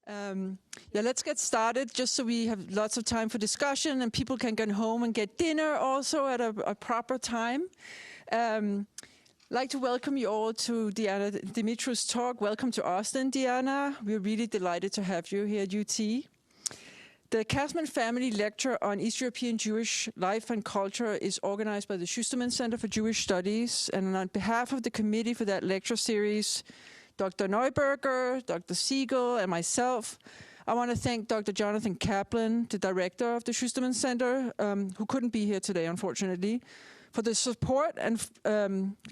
Yeah, let's get started just so we have lots of time for discussion and people can go home and get dinner also at a proper time. I'd like to welcome you all to Dumitru's talk. Welcome to Austin, Diana. We're really delighted to have you here at UT. The Kasman Family Lecture on East European Jewish Life and Culture is organized by the Schusterman Center for Jewish Studies, and on behalf of the committee for that lecture series, Dr. Neuberger, Dr. Siegel, and myself, I want to thank Dr. Jonathan Kaplan, the director of the Schusterman Center, who couldn't be here today, unfortunately, for the support, and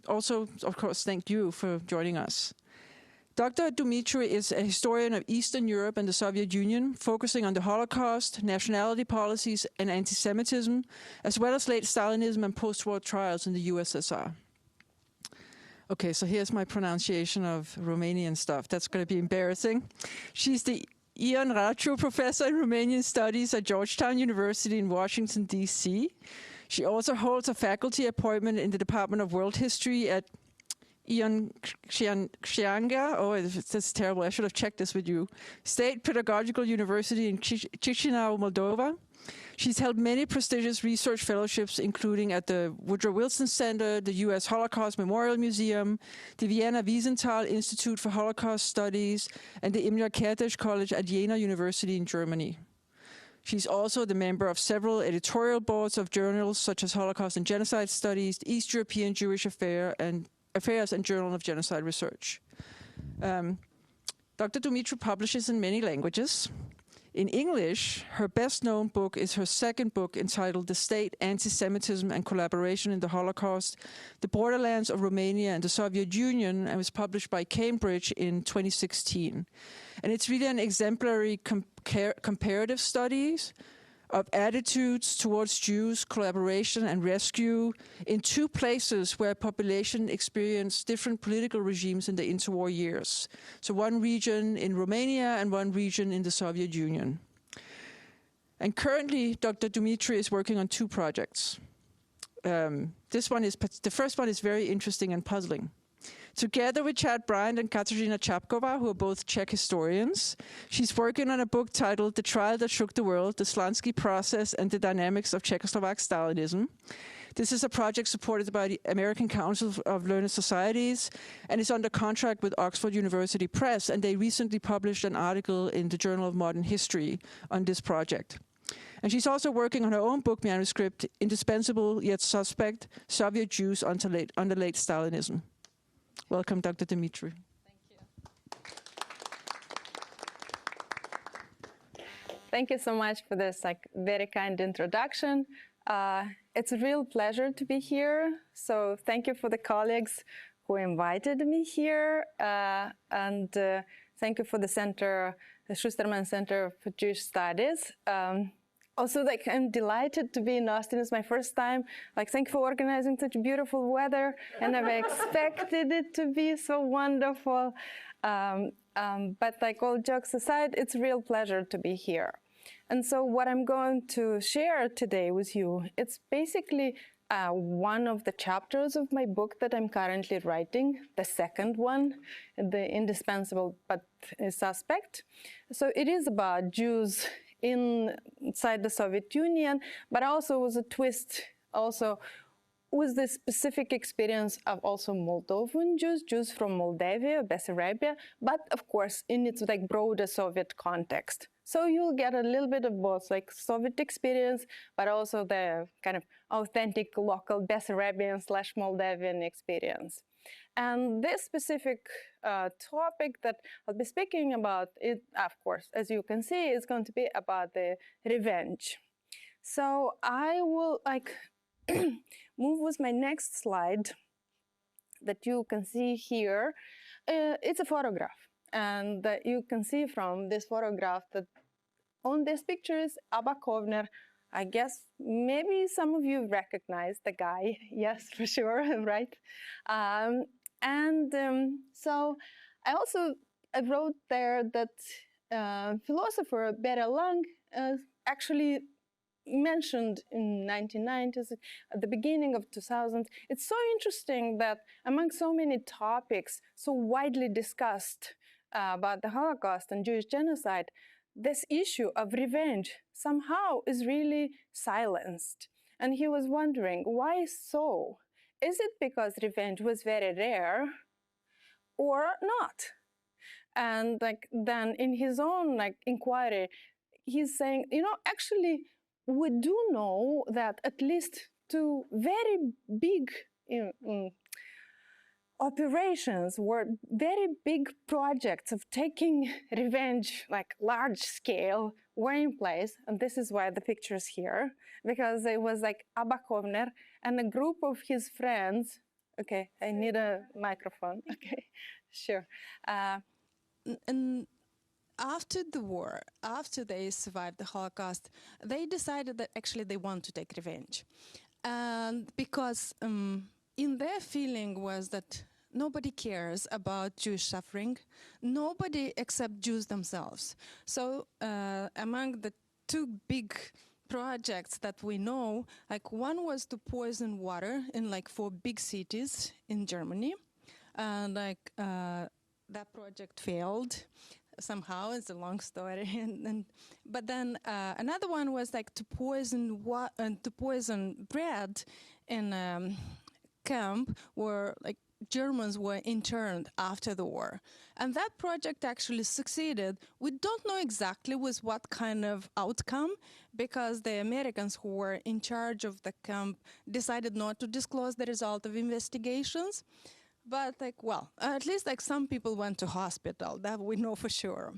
also, of course, thank you for joining us. Dr. Dumitru is a historian of Eastern Europe and the Soviet Union, focusing on the Holocaust, nationality policies, and anti-Semitism, as well as late Stalinism and post-war trials in the USSR. Okay, so here's my pronunciation of Romanian stuff. That's going to be embarrassing. She's the Ion Ratiu Professor in Romanian Studies at Georgetown University in Washington, D.C. She also holds a faculty appointment in the Department of World History at Ion Ratiu, oh, that's terrible. I should have checked this with you. State Pedagogical University in Chisinau, Moldova. She's held many prestigious research fellowships, including at the Woodrow Wilson Center, the US Holocaust Memorial Museum, the Vienna Wiesenthal Institute for Holocaust Studies, and the Imre Kertesz Kolleg at Jena University in Germany. She's also the member of several editorial boards of journals such as Holocaust and Genocide Studies, East European Jewish Affairs, and Journal of Genocide Research. Dr. Dumitru publishes in many languages. In English, her best-known book is her second book entitled The State, Antisemitism and Collaboration in the Holocaust, The Borderlands of Romania and the Soviet Union, and was published by Cambridge in 2016. And it's really an exemplary comparative studies of attitudes towards Jews, collaboration and rescue in two places where population experienced different political regimes in the interwar years. So one region in Romania and one region in the Soviet Union. And currently, Dr. Dumitru is working on two projects. The first one is very interesting and puzzling. Together with Chad Bryant and Katarzyna Czapkova, who are both Czech historians, she's working on a book titled The Trial That Shook the World, the Slansky Process and the Dynamics of Czechoslovak Stalinism. This is a project supported by the American Council of Learned Societies and is under contract with Oxford University Press, and they recently published an article in the Journal of Modern History on this project. And she's also working on her own book manuscript, Indispensable Yet Suspect, Soviet Jews under late Stalinism. Welcome, Dr. Dumitru. Thank you so much for this very kind introduction. It's a real pleasure to be here. So thank you for the colleagues who invited me here, and thank you for the center, the Schusterman Center for Jewish Studies. Also, I'm delighted to be in Austin. It's my first time. Thank you for organizing such beautiful weather, and I've expected it to be so wonderful. But all jokes aside, it's a real pleasure to be here. And so what I'm going to share today with you, it's basically one of the chapters of my book that I'm currently writing, the second one, The Indispensable But Suspect. So it is about Jews inside the Soviet Union, but also with a twist, also with the specific experience of also Moldovan Jews, Jews from Moldavia, Bessarabia, but of course in its broader Soviet context. So you'll get a little bit of both, Soviet experience, but also the kind of authentic local Bessarabian/Moldavian experience. And this specific topic that I'll be speaking about, of course, as you can see, is going to be about the revenge. So I will move with my next slide that you can see here. It's a photograph, and you can see from this photograph that on this picture is Abba Kovner. I guess maybe some of you recognize the guy. Yes, for sure, right? So I also wrote there that philosopher Bera Lang actually mentioned in 1990s, at the beginning of 2000s. It's so interesting that among so many topics so widely discussed about the Holocaust and Jewish genocide, this issue of revenge somehow is really silenced. And he was wondering, why so? Is it because revenge was very rare or not? And then in his own inquiry, he's saying, actually, we do know that at least two very big operations were very big projects of taking revenge, large scale, were in place. And this is why the picture is here, because it was Abba Kovner and a group of his friends. Okay, I need a microphone. Okay, sure. And after the war, after they survived the Holocaust, they decided that actually they want to take revenge. And because in their feeling was that nobody cares about Jewish suffering, nobody except Jews themselves. So among the two big projects that we know, one was to poison water in 4 big cities in Germany. And that project failed somehow. It's a long story. But then another one was to poison bread in a camp where Germans were interned after the war. And that project actually succeeded. We don't know exactly with what kind of outcome, because the Americans who were in charge of the camp decided not to disclose the result of investigations. But at least some people went to hospital, that we know for sure.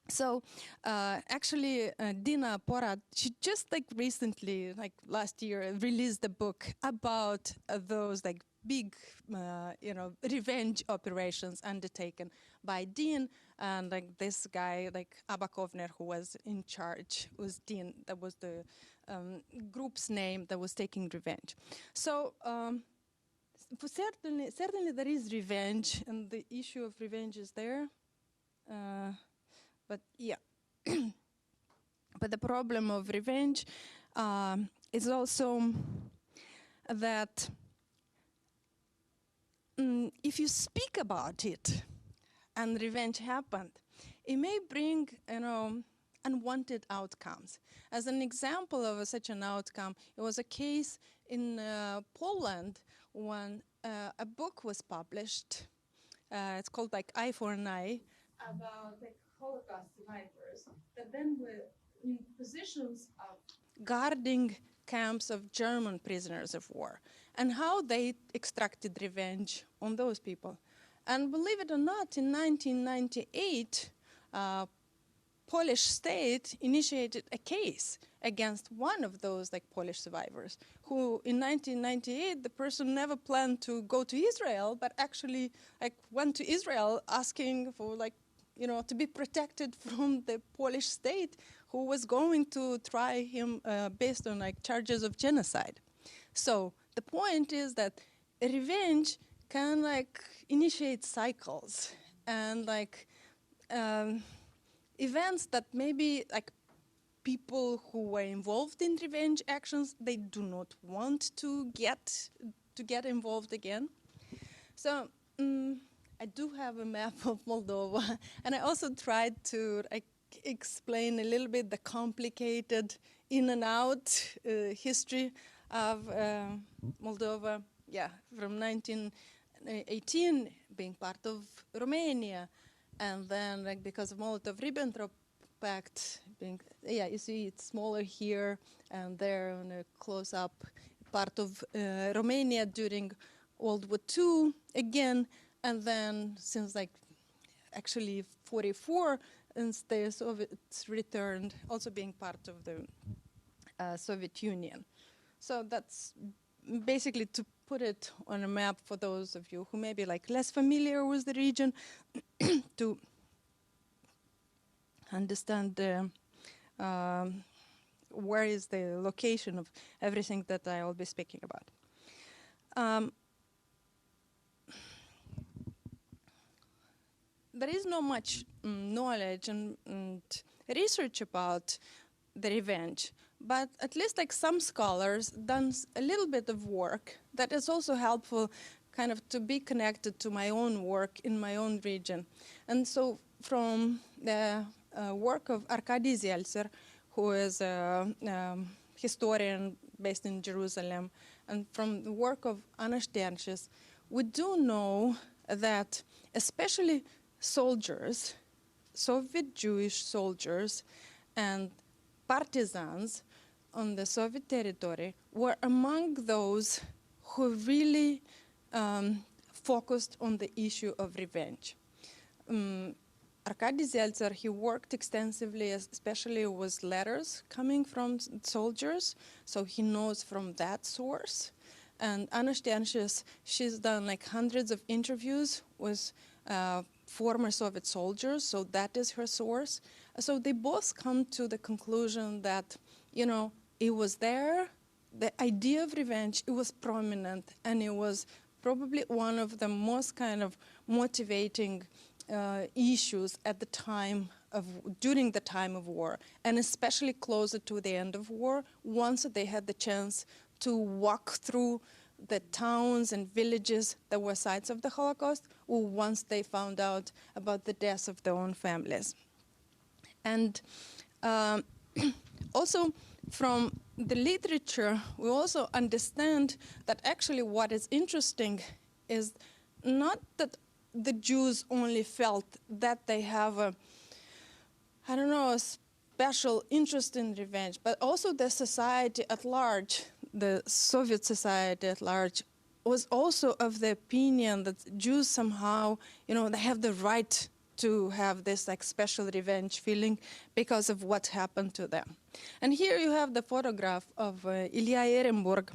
So actually, Dina Porat, she just recently, last year, released a book about those big, revenge operations undertaken by Dean, and this guy, Abba Kovner, who was in charge, was Dean. That was the group's name that was taking revenge. So. Certainly there is revenge, and the issue of revenge is there. But yeah, but the problem of revenge is also that if you speak about it and revenge happened, it may bring, unwanted outcomes. As an example of such an outcome, it was a case in Poland when a book was published. It's called Eye for an Eye, about Holocaust survivors that then were in positions of guarding camps of German prisoners of war, and how they extracted revenge on those people. And believe it or not, in 1998, Polish state initiated a case against one of those Polish survivors, who in 1998, the person never planned to go to Israel, but actually went to Israel asking for to be protected from the Polish state, who was going to try him based on charges of genocide. So the point is that revenge can initiate cycles and events that maybe people who were involved in revenge actions, they do not want to get involved again. So I do have a map of Moldova, and I also tried to explain a little bit the complicated in and out history of Moldova. Yeah, from 1918 being part of Romania, and then because of Molotov-Ribbentrop Pact, you see it's smaller here and there on a close-up, part of Romania during World War II again, and then since actually 44, since the Soviets returned, also being part of the Soviet Union. So that's basically to put it on a map for those of you who may be less familiar with the region, to understand where is the location of everything that I will be speaking about. There is not much knowledge and research about the revenge, but at least some scholars done a little bit of work that is also helpful kind of to be connected to my own work in my own region. And so from the work of Arkady Zeltser, who is a historian based in Jerusalem, and from the work of Anna Sternches, we do know that especially soldiers, Soviet Jewish soldiers and partisans on the Soviet territory were among those who really focused on the issue of revenge. Arkady Zeltser, he worked extensively, especially with letters coming from soldiers, so he knows from that source. And Anna Sternches, she's done like hundreds of interviews with former Soviet soldiers, so that is her source. So they both come to the conclusion that, you know, it was there, the idea of revenge, it was prominent, and it was probably one of the most kind of motivating issues at the time of, during the time of war, and especially closer to the end of war, once they had the chance to walk through the towns and villages that were sites of the Holocaust, or once they found out about the deaths of their own families. And also from the literature, we also understand that actually what is interesting is not that the Jews only felt that they have a, I don't know, a special interest in revenge, but also the society at large, the Soviet society at large, was also of the opinion that Jews somehow, you know, they have the right to have this like special revenge feeling because of what happened to them. And here you have the photograph of Ilya Ehrenburg,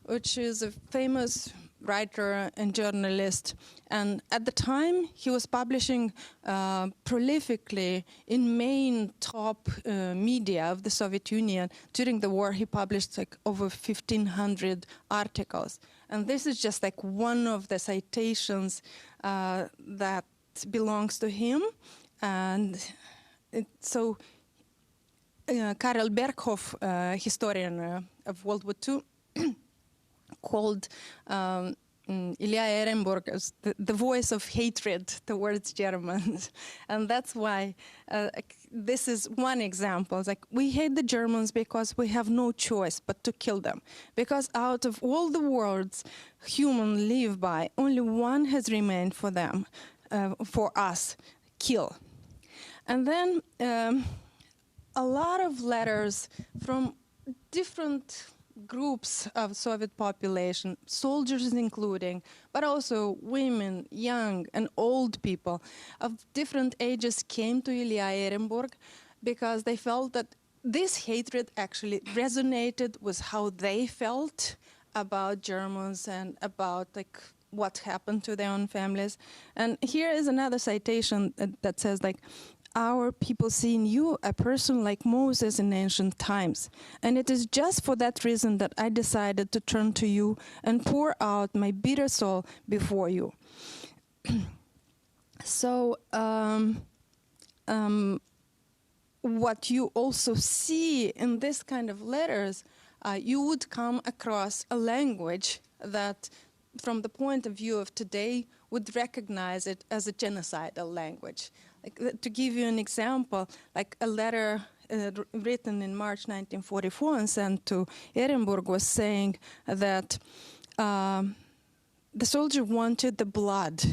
which is a famous writer and journalist. And at the time, he was publishing prolifically in main top media of the Soviet Union. During the war, he published like over 1,500 articles. And this is just like one of the citations that belongs to him. And so Karel Berghoff, historian of World War II, called Ilya Ehrenburg as the voice of hatred towards Germans. And that's why this is one example. It's like, we hate the Germans because we have no choice but to kill them. Because out of all the words humans live by, only one has remained for them, for us, kill. And then a lot of letters from different groups of Soviet population, soldiers including, but also women, young and old people of different ages came to Ilya Ehrenburg because they felt that this hatred actually resonated with how they felt about Germans and about like what happened to their own families. And here is another citation that says like, "Our people see in you a person like Moses in ancient times. And it is just for that reason that I decided to turn to you and pour out my bitter soul before you." So what you also see in this kind of letters, you would come across a language that, from the point of view of today, would recognize it as a genocidal language. Like, to give you an example, like a letter written in March 1944 and sent to Ehrenburg was saying that the soldier wanted the blood,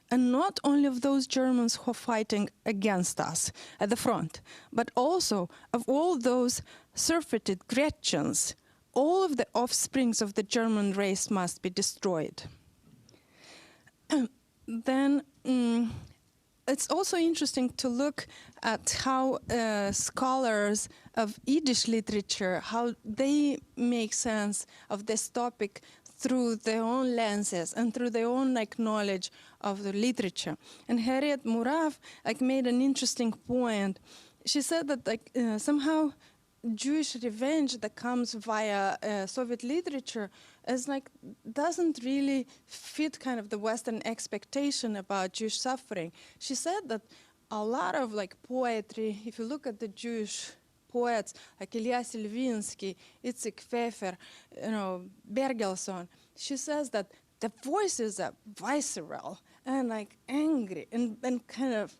and not only of those Germans who are fighting against us at the front, but also of all those surfeited Gretchens. All of the offsprings of the German race must be destroyed. Then it's also interesting to look at how scholars of Yiddish literature, how they make sense of this topic through their own lenses and through their own like knowledge of the literature. And Harriet Murav like made an interesting point. She said that like somehow Jewish revenge that comes via Soviet literature is like doesn't really fit kind of the Western expectation about Jewish suffering. She said that a lot of like poetry, if you look at the Jewish poets like Ilya Sylvinsky, Itzik Pfeffer, Bergelson, she says that the voices are visceral and like angry and kind of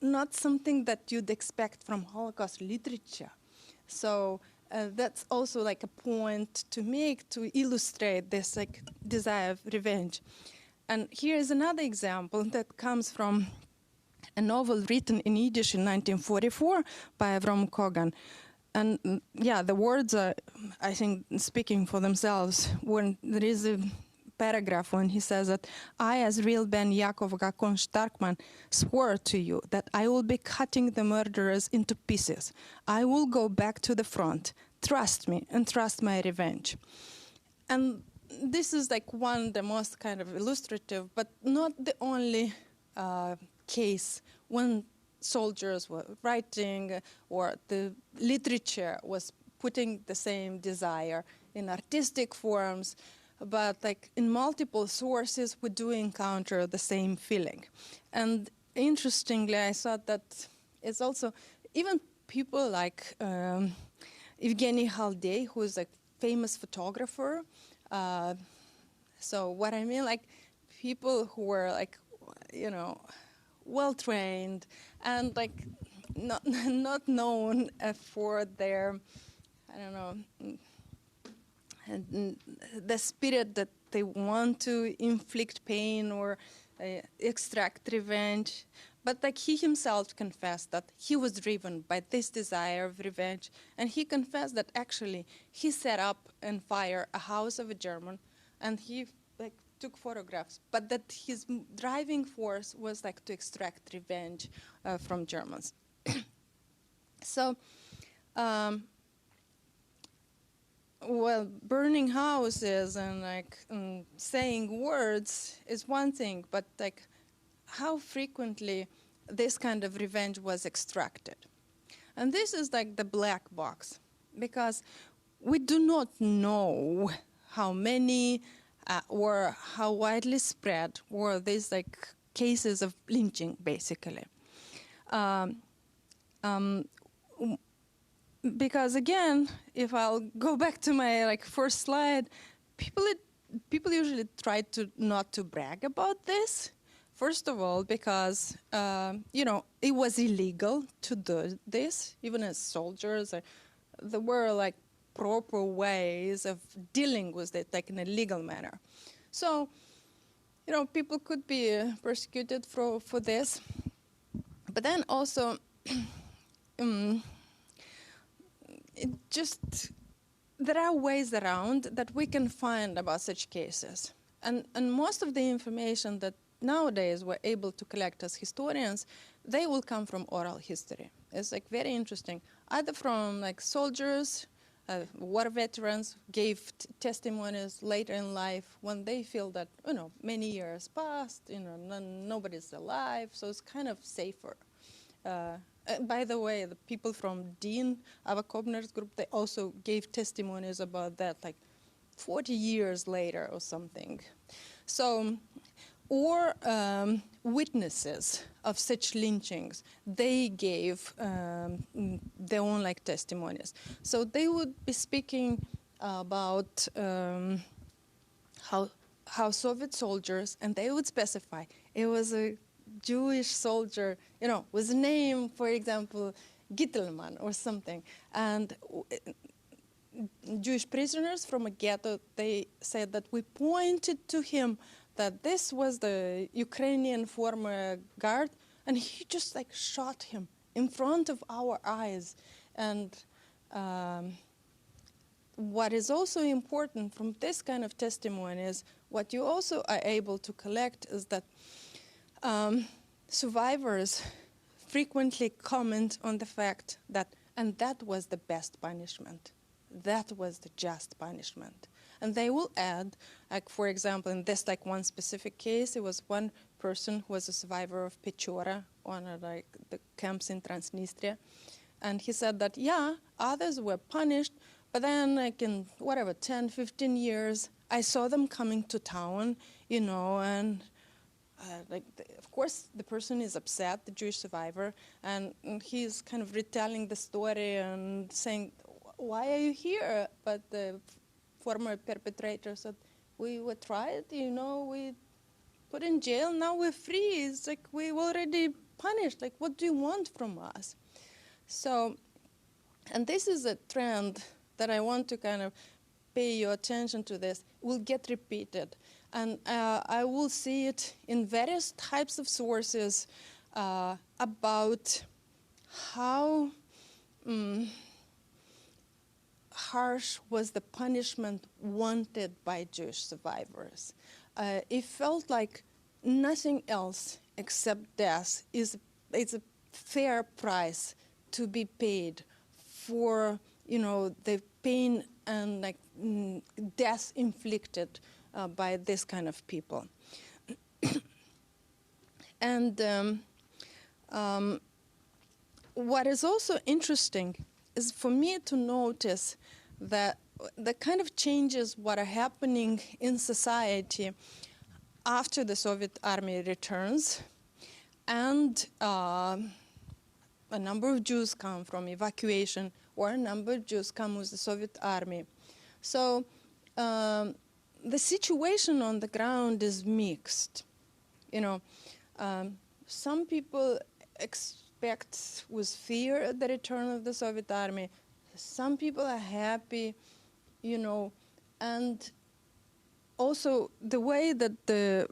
not something that you'd expect from Holocaust literature. So that's also like a point to make to illustrate this like desire of revenge. And here is another example that comes from a novel written in Yiddish in 1944 by Avram Kogan. And yeah, the words are, I think, speaking for themselves. When there is a paragraph when he says that I, as real Ben Yaakov Gakon Starkman, swore to you that I will be cutting the murderers into pieces. I will go back to the front. Trust me and trust my revenge. And this is like one, the most kind of illustrative, but not the only case when soldiers were writing or the literature was putting the same desire in artistic forms. But like in multiple sources, we do encounter the same feeling. And interestingly, I thought that it's also, even people like Evgeny Haldey, who is a famous photographer. So what I mean, like people who were like, you know, well-trained and like not known for their, I don't know, and the spirit that they want to inflict pain or extract revenge. But like he himself confessed that he was driven by this desire of revenge. And he confessed that actually he set up and fired a house of a German and he like took photographs, but that his driving force was like to extract revenge from Germans. So, well, burning houses and like saying words is one thing, but like how frequently this kind of revenge was extracted. And this is like the black box, because we do not know how many or how widely spread were these like cases of lynching, basically. Because again, if I'll go back to my like first slide, people usually try to not to brag about this. First of all, because you know, it was illegal to do this, even as soldiers. There were like proper ways of dealing with it, like in a legal manner. So, you know, people could be persecuted for this. But then also, there are ways around that we can find about such cases. And most of the information that nowadays we're able to collect as historians, they will come from oral history. It's like very interesting, either from like soldiers, war veterans gave testimonies later in life when they feel that, you know, many years passed, you know, nobody's alive, so it's kind of safer. By the way, the people from Dean, Ava Kobner's group, they also gave testimonies about that, like 40 years later or something. So, or witnesses of such lynchings, they gave their own like testimonies. So they would be speaking about how Soviet soldiers, and they would specify it was a Jewish soldier, you know, with a name, for example, Gittelman or something. And Jewish prisoners from a ghetto, they said that we pointed to him that this was the Ukrainian former guard, and he just like shot him in front of our eyes. And what is also important from this kind of testimony is what you also are able to collect is that survivors frequently comment on the fact that, and that was the best punishment. That was the just punishment. And they will add, like for example, in this like one specific case, it was one person who was a survivor of Pechora, one of like the camps in Transnistria. And he said that, yeah, others were punished, but then like in whatever, 10, 15 years, I saw them coming to town, you know, and of course, the person is upset, the Jewish survivor, and he's kind of retelling the story and saying, why are you here? But the former perpetrator said, we were tried, we put in jail, now we're free. It's like we already punished. Like, what do you want from us? So, and this is a trend that I want to kind of pay your attention to. This will get repeated. And I will see it in various types of sources about how harsh was the punishment wanted by Jewish survivors. It felt like nothing else except death is a fair price to be paid for the pain and death inflicted by this kind of people. And what is also interesting is for me to notice that the kind of changes what are happening in society after the Soviet army returns, and a number of Jews come from evacuation, or a number of Jews come with the Soviet army. So the situation on the ground is mixed. Some people expect with fear the return of the Soviet army. Some people are happy, and also the way that the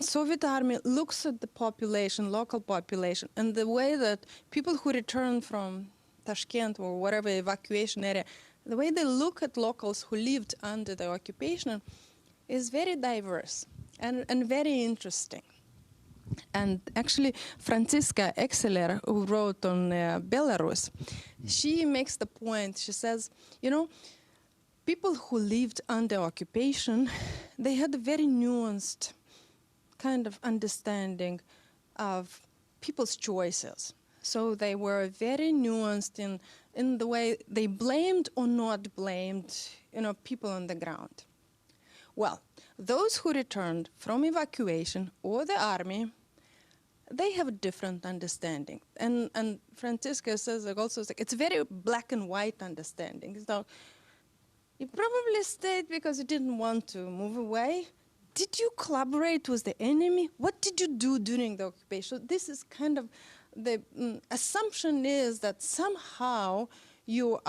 Soviet army looks at the population, local population, and the way that people who return from Tashkent or whatever evacuation area, the way they look at locals who lived under the occupation is very diverse and very interesting. And actually, Franziska Exeler, who wrote on Belarus, she makes the point, she says, people who lived under occupation, they had a very nuanced kind of understanding of people's choices. So they were very nuanced in the way they blamed or not blamed, people on the ground. Well, those who returned from evacuation or the army, they have a different understanding. And Franziska says also, it's a very black and white understanding. So you probably stayed because you didn't want to move away. Did you collaborate with the enemy? What did you do during the occupation? This is kind of the assumption is that somehow you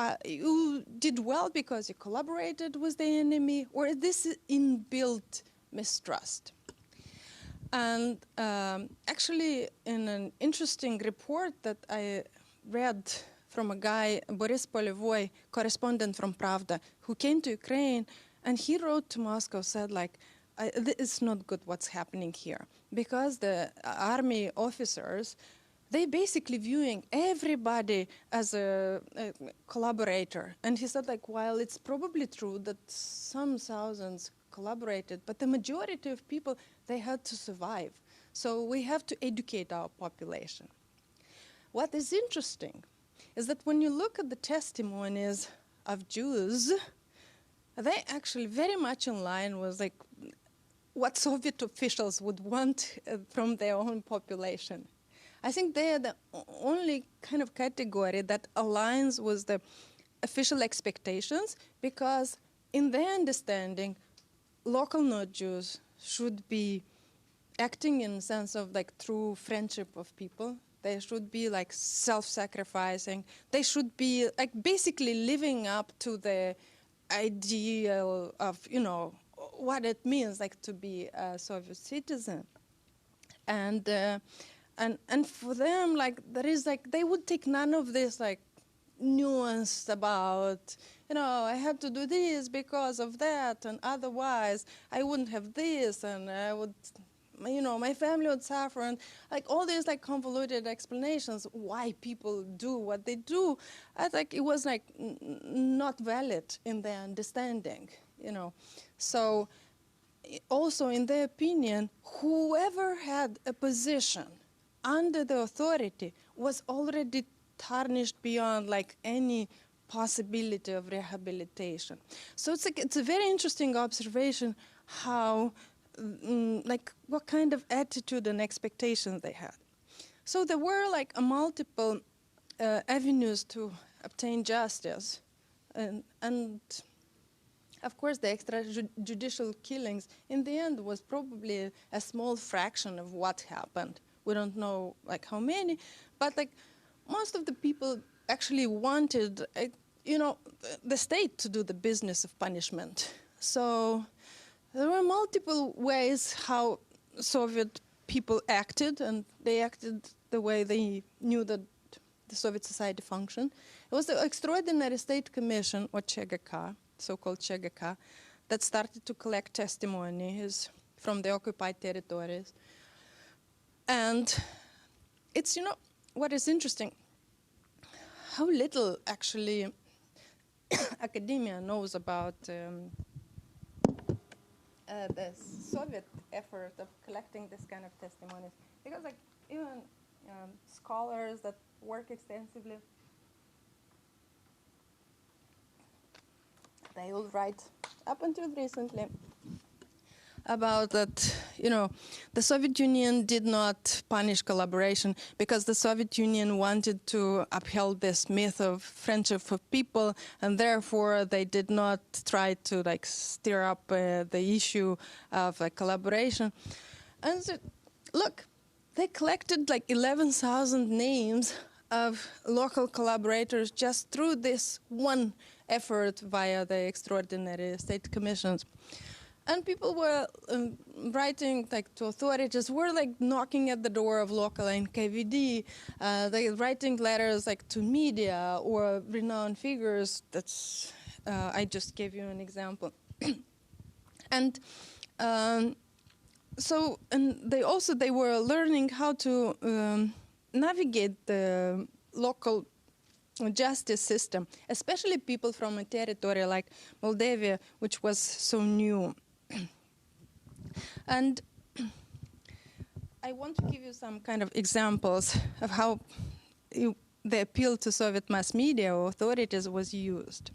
did well because you collaborated with the enemy, or this is inbuilt mistrust. And actually, in an interesting report that I read from a guy, Boris Polevoy, correspondent from Pravda, who came to Ukraine, and he wrote to Moscow, said, it's not good what's happening here, because the army officers, they basically viewing everybody as a collaborator. And he said, while it's probably true that some thousands collaborated, but the majority of people, they had to survive. So we have to educate our population. What is interesting is that when you look at the testimonies of Jews, they actually very much in line with what Soviet officials would want from their own population. I think they are the only kind of category that aligns with the official expectations, because in their understanding, local not-Jews should be acting in the sense of true friendship of people. They should be self-sacrificing. They should be basically living up to the ideal of, what it means to be a Soviet citizen. And for them, there is they would take none of this nuance about, I had to do this because of that, and otherwise I wouldn't have this, and I would, my family would suffer, and all these convoluted explanations why people do what they do. I think it was not valid in their understanding, So also in their opinion, whoever had a position under the authority was already tarnished beyond any possibility of rehabilitation. So it's a very interesting observation how what kind of attitude and expectations they had. So there were multiple avenues to obtain justice, and of course, the extrajudicial killings in the end was probably a small fraction of what happened. We don't know like how many, but like most of the people actually wanted, the state to do the business of punishment. So there were multiple ways how Soviet people acted, and they acted the way they knew that the Soviet society functioned. It was the Extraordinary State Commission, or ЧГК, so-called ЧГК, that started to collect testimonies from the occupied territories. And it's, what is interesting, how little actually academia knows about the Soviet effort of collecting this kind of testimonies. Because like even scholars that work extensively, they will write up until recently about that, the Soviet Union did not punish collaboration because the Soviet Union wanted to uphold this myth of friendship for people, and therefore they did not try to like stir up the issue of collaboration. And so, look, they collected like 11,000 names of local collaborators just through this one effort via the Extraordinary State Commissions. And people were writing like to authorities, were like knocking at the door of local NKVD, they writing letters like to media or renowned figures. That's I just gave you an example. And so, and they were learning how to navigate the local justice system, especially people from a territory like Moldavia, which was so new. And I want to give you some kind of examples of how the appeal to Soviet mass media or authorities was used.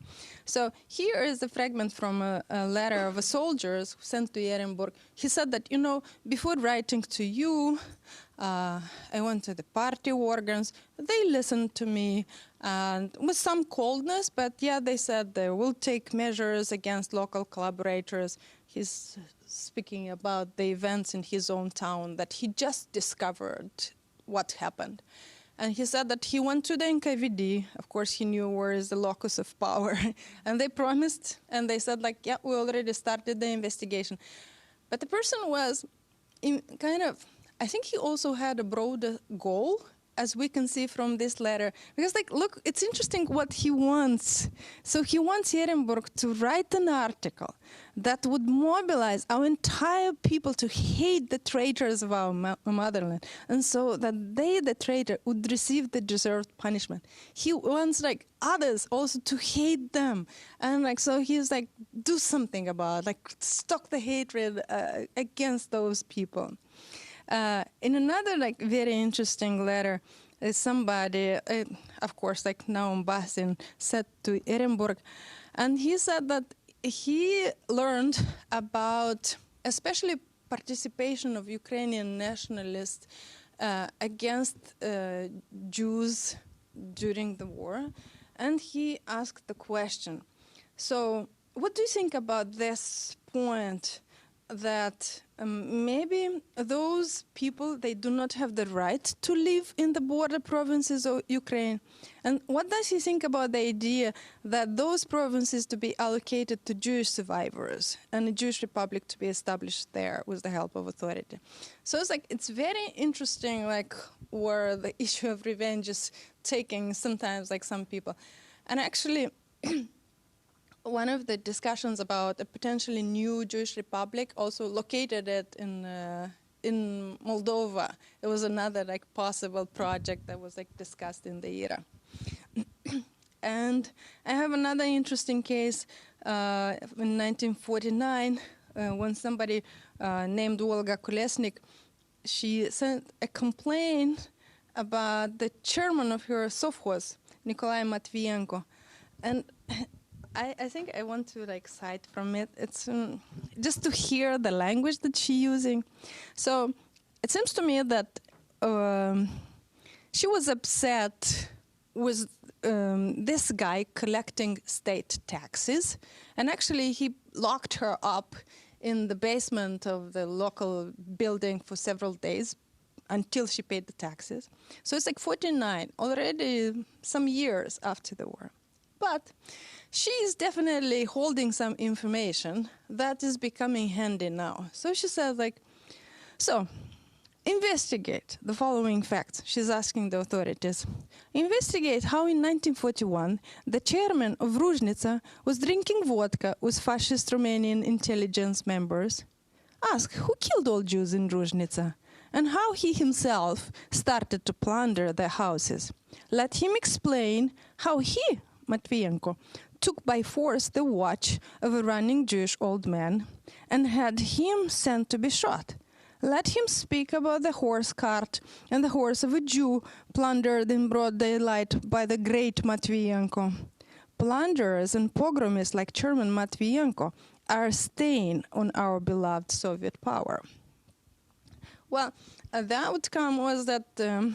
So here is a fragment from a letter of a soldier sent to Ehrenburg. He said that, before writing to you, I went to the party organs. They listened to me and with some coldness, but yeah, they said they will take measures against local collaborators. He's speaking about the events in his own town that he just discovered what happened. And he said that he went to the NKVD. Of course, he knew where is the locus of power. And they promised, and they said, like, yeah, we already started the investigation. But the person was I think he also had a broader goal, as we can see from this letter. Because, like, look, it's interesting what he wants. So he wants Ehrenburg to write an article that would mobilize our entire people to hate the traitors of our motherland, and so that they, the traitor, would receive the deserved punishment. He wants, like, others also to hate them. And, like, so he's like, do something about it, like, stop the hatred against those people. In another, like, very interesting letter, somebody, of course, like Naum Basin, said to Ehrenburg, and he said that he learned about, especially participation of Ukrainian nationalists against Jews during the war, and he asked the question, so what do you think about this point that maybe those people, they do not have the right to live in the border provinces of Ukraine? And what does he think about the idea that those provinces to be allocated to Jewish survivors and a Jewish republic to be established there with the help of authority? So it's like, it's very interesting, like, where the issue of revenge is taking sometimes, like, some people. And actually, one of the discussions about a potentially new Jewish republic also located it in Moldova. It was another, like, possible project that was, like, discussed in the era. And I have another interesting case in 1949 when somebody named Olga Kolesnik, she sent a complaint about the chairman of her sovkhoz, Nikolai Matvienko. And I think I want to, like, cite from it. It's just to hear the language that she's using. So it seems to me that she was upset was this guy collecting state taxes, and actually he locked her up in the basement of the local building for several days until she paid the taxes. So it's like 49, already some years after the war. But she is definitely holding some information that is becoming handy now. So she says, like, so investigate the following facts. She's asking the authorities. Investigate how in 1941 the chairman of Ruzhnica was drinking vodka with fascist Romanian intelligence members. Ask who killed all Jews in Ruzhnica and how he himself started to plunder their houses. Let him explain how he, Matvienko, took by force the watch of a running Jewish old man and had him sent to be shot. Let him speak about the horse cart and the horse of a Jew plundered in broad daylight by the great Matvienko. Plunderers and pogromists like Chairman Matvienko are a stain on our beloved Soviet power. Well, the outcome was that the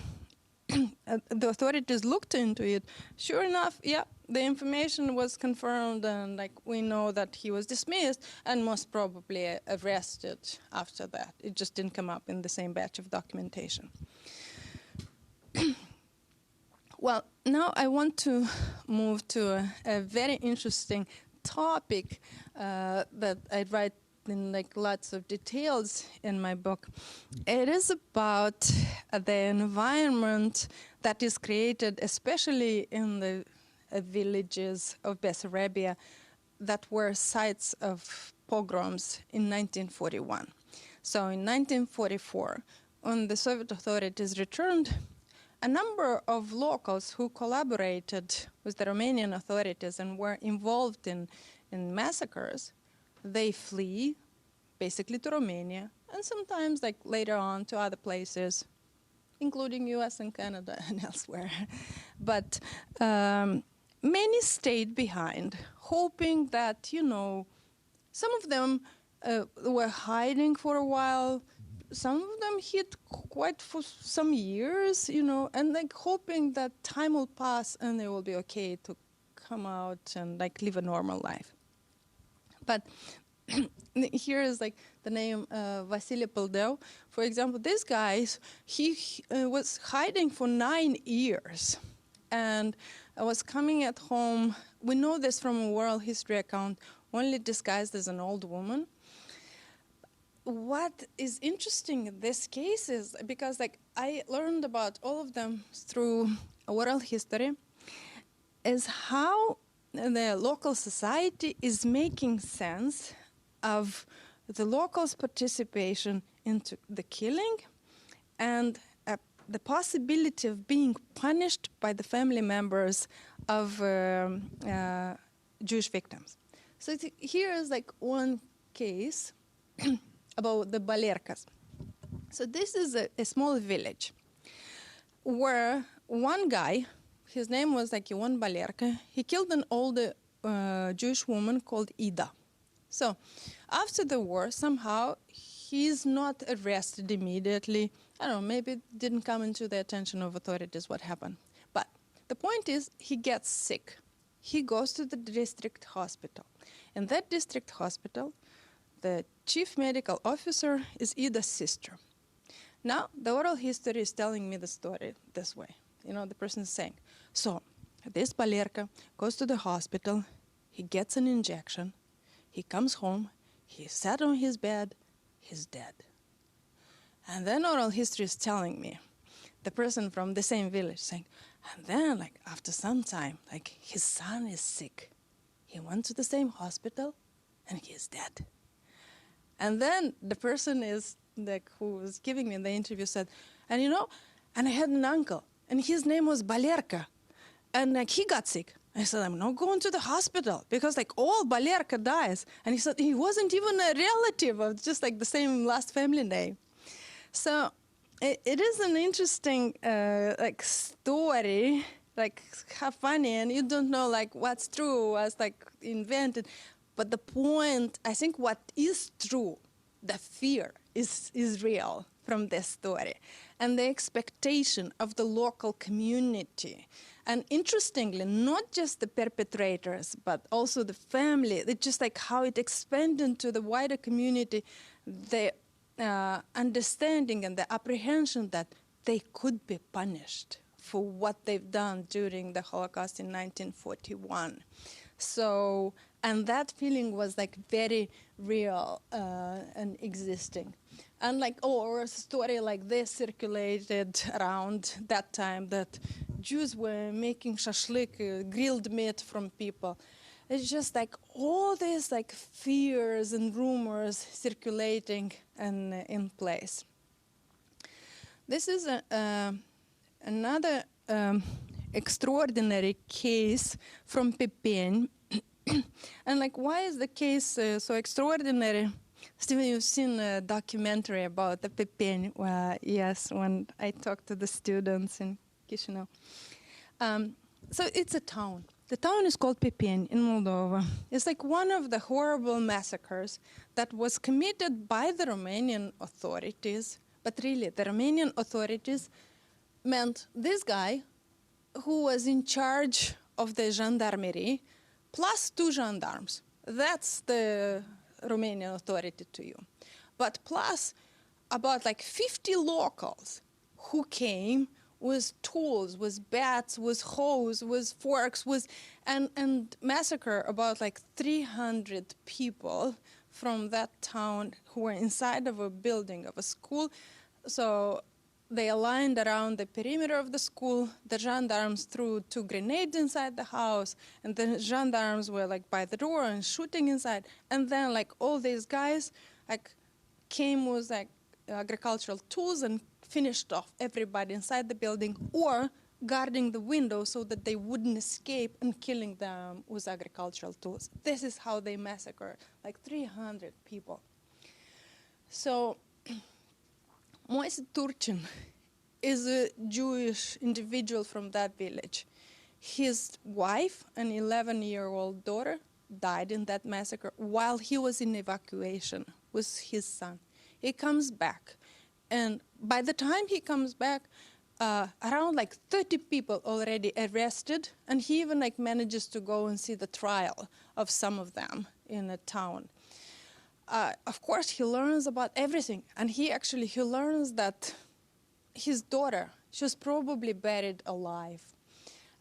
authorities looked into it. Sure enough, yeah, the information was confirmed, and like we know that he was dismissed and most probably arrested after that. It just didn't come up in the same batch of documentation. Well, now I want to move to a very interesting topic that I write in like lots of details in my book. It is about the environment that is created, especially in the villages of Bessarabia that were sites of pogroms in 1941. So in 1944, when the Soviet authorities returned, a number of locals who collaborated with the Romanian authorities and were involved in massacres, they flee basically to Romania and sometimes like later on to other places, including US and Canada and elsewhere. But many stayed behind, hoping that, you know, some of them were hiding for a while, some of them hid quite for some years, you know, and like hoping that time will pass and they will be okay to come out and like live a normal life. But here is like the name Vasily Poldeu. For example, this guy, he was hiding for 9 years and was coming at home. We know this from a oral history account, only disguised as an old woman. What is interesting in this case is, because like I learned about all of them through oral history, is how the local society is making sense of the locals' participation into the killing and the possibility of being punished by the family members of Jewish victims. So here is like one case about the Balerkas. So this is a small village where one guy, his name was like Ion Balerka, he killed an older Jewish woman called Ida. So after the war, somehow he's not arrested immediately. I don't know, maybe it didn't come into the attention of authorities what happened. But the point is, he gets sick. He goes to the district hospital. In that district hospital, the chief medical officer is Ida's sister. Now, the oral history is telling me the story this way. You know, the person is saying, so this Balerka goes to the hospital, he gets an injection, he comes home, he sat on his bed, he's dead. And then oral history is telling me, the person from the same village saying, and then like after some time, like his son is sick. He went to the same hospital and he is dead. And then the person is like who was giving me the interview said, and you know, and I had an uncle and his name was Balerka and like he got sick. I said, I'm not going to the hospital because like all Balerka dies. And he said he wasn't even a relative of just like the same last family name. So it is an interesting like story, like how funny, and you don't know like what's true, what's like invented. But the point, I think what is true, the fear is real. from this story, and the expectation of the local community. And interestingly, not just the perpetrators, but also the family, it's just like how it expanded to the wider community, the understanding and the apprehension that they could be punished for what they've done during the Holocaust in 1941. So, and that feeling was like very real and existing. And like, or a story like this circulated around that time that Jews were making shashlik, grilled meat from people. It's just like all these like fears and rumors circulating and in place. This is another extraordinary case from Pepin. And like, why is the case so extraordinary? Stephen, you've seen a documentary about the Pepin. Yes, when I talked to the students in Chisinau. So it's a town. The town is called Pepin in Moldova. It's like one of the horrible massacres that was committed by the Romanian authorities. But really, the Romanian authorities meant this guy who was in charge of the gendarmerie plus 2 gendarmes. That's the Romanian authority to you. But plus about like 50 locals who came with tools, with bats, with hoes, with forks, and massacre about like 300 people from that town who were inside of a building of a school. So they aligned around the perimeter of the school. The gendarmes threw 2 grenades inside the house, and the gendarmes were like by the door and shooting inside. And then like all these guys like came with like agricultural tools and finished off everybody inside the building, or guarding the window so that they wouldn't escape and killing them with agricultural tools. This is how they massacred like 300 people. So Moise Turcin is a Jewish individual from that village. His wife, an 11-year-old daughter, died in that massacre while he was in evacuation with his son. He comes back, and by the time he comes back, around like 30 people already arrested, and he even like manages to go and see the trial of some of them in a town. Of course, he learns about everything, and he learns that his daughter, she was probably buried alive.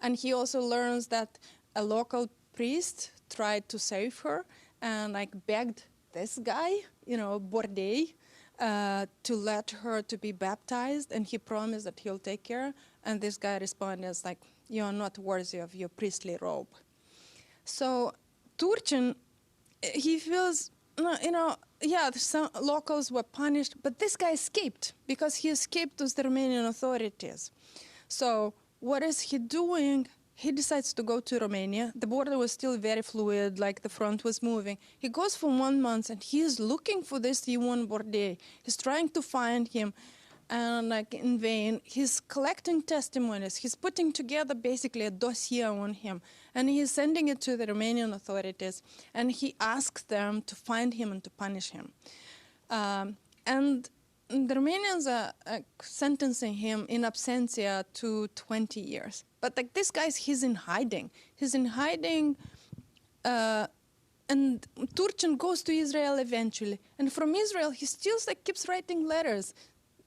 And he also learns that a local priest tried to save her and like begged this guy, Bordei, to let her to be baptized, and he promised that he'll take care. And this guy responded as like, "You're not worthy of your priestly robe." So Turcin, he feels, some locals were punished, but this guy escaped because he escaped with the Romanian authorities. So what is he doing? He decides to go to Romania. The border was still very fluid, like the front was moving. He goes for 1 month, and he is looking for this Ion Bordei. He's trying to find him, and like in vain. He's collecting testimonies. He's putting together basically a dossier on him, and he's sending it to the Romanian authorities, and he asks them to find him and to punish him. And the Romanians are sentencing him in absentia to 20 years. But like this guy, he's in hiding. He's in hiding, and Turcin goes to Israel eventually. And from Israel, he still like keeps writing letters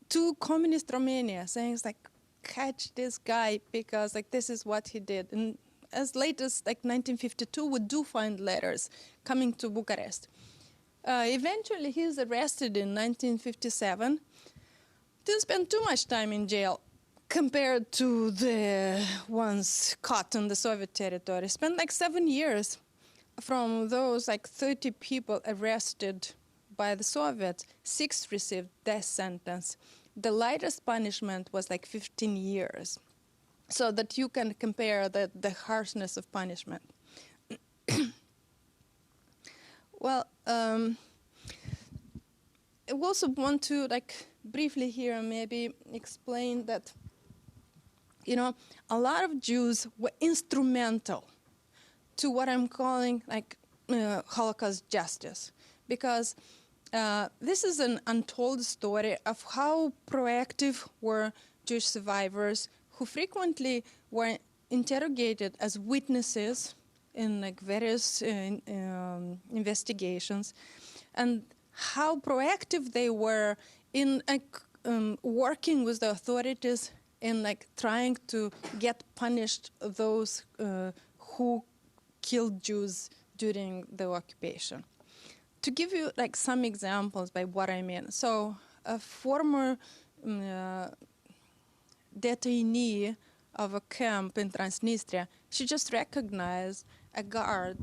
to communist Romania, saying it's like, catch this guy because like this is what he did. And as late as like 1952, we do find letters coming to Bucharest. Eventually, he is arrested in 1957. Didn't spend too much time in jail compared to the ones caught on the Soviet territory. Spent like 7 years. From those like 30 people arrested by the Soviets, 6 received death sentence. The lightest punishment was like 15 years. So that you can compare the harshness of punishment. Well, I also want to like briefly here maybe explain that, a lot of Jews were instrumental to what I'm calling like Holocaust justice, because this is an untold story of how proactive were Jewish survivors who frequently were interrogated as witnesses in like various investigations, and how proactive they were in working with the authorities in like trying to get punished those who killed Jews during the occupation. To give you like some examples by what I mean, so a former detainee of a camp in Transnistria, she just recognized a guard,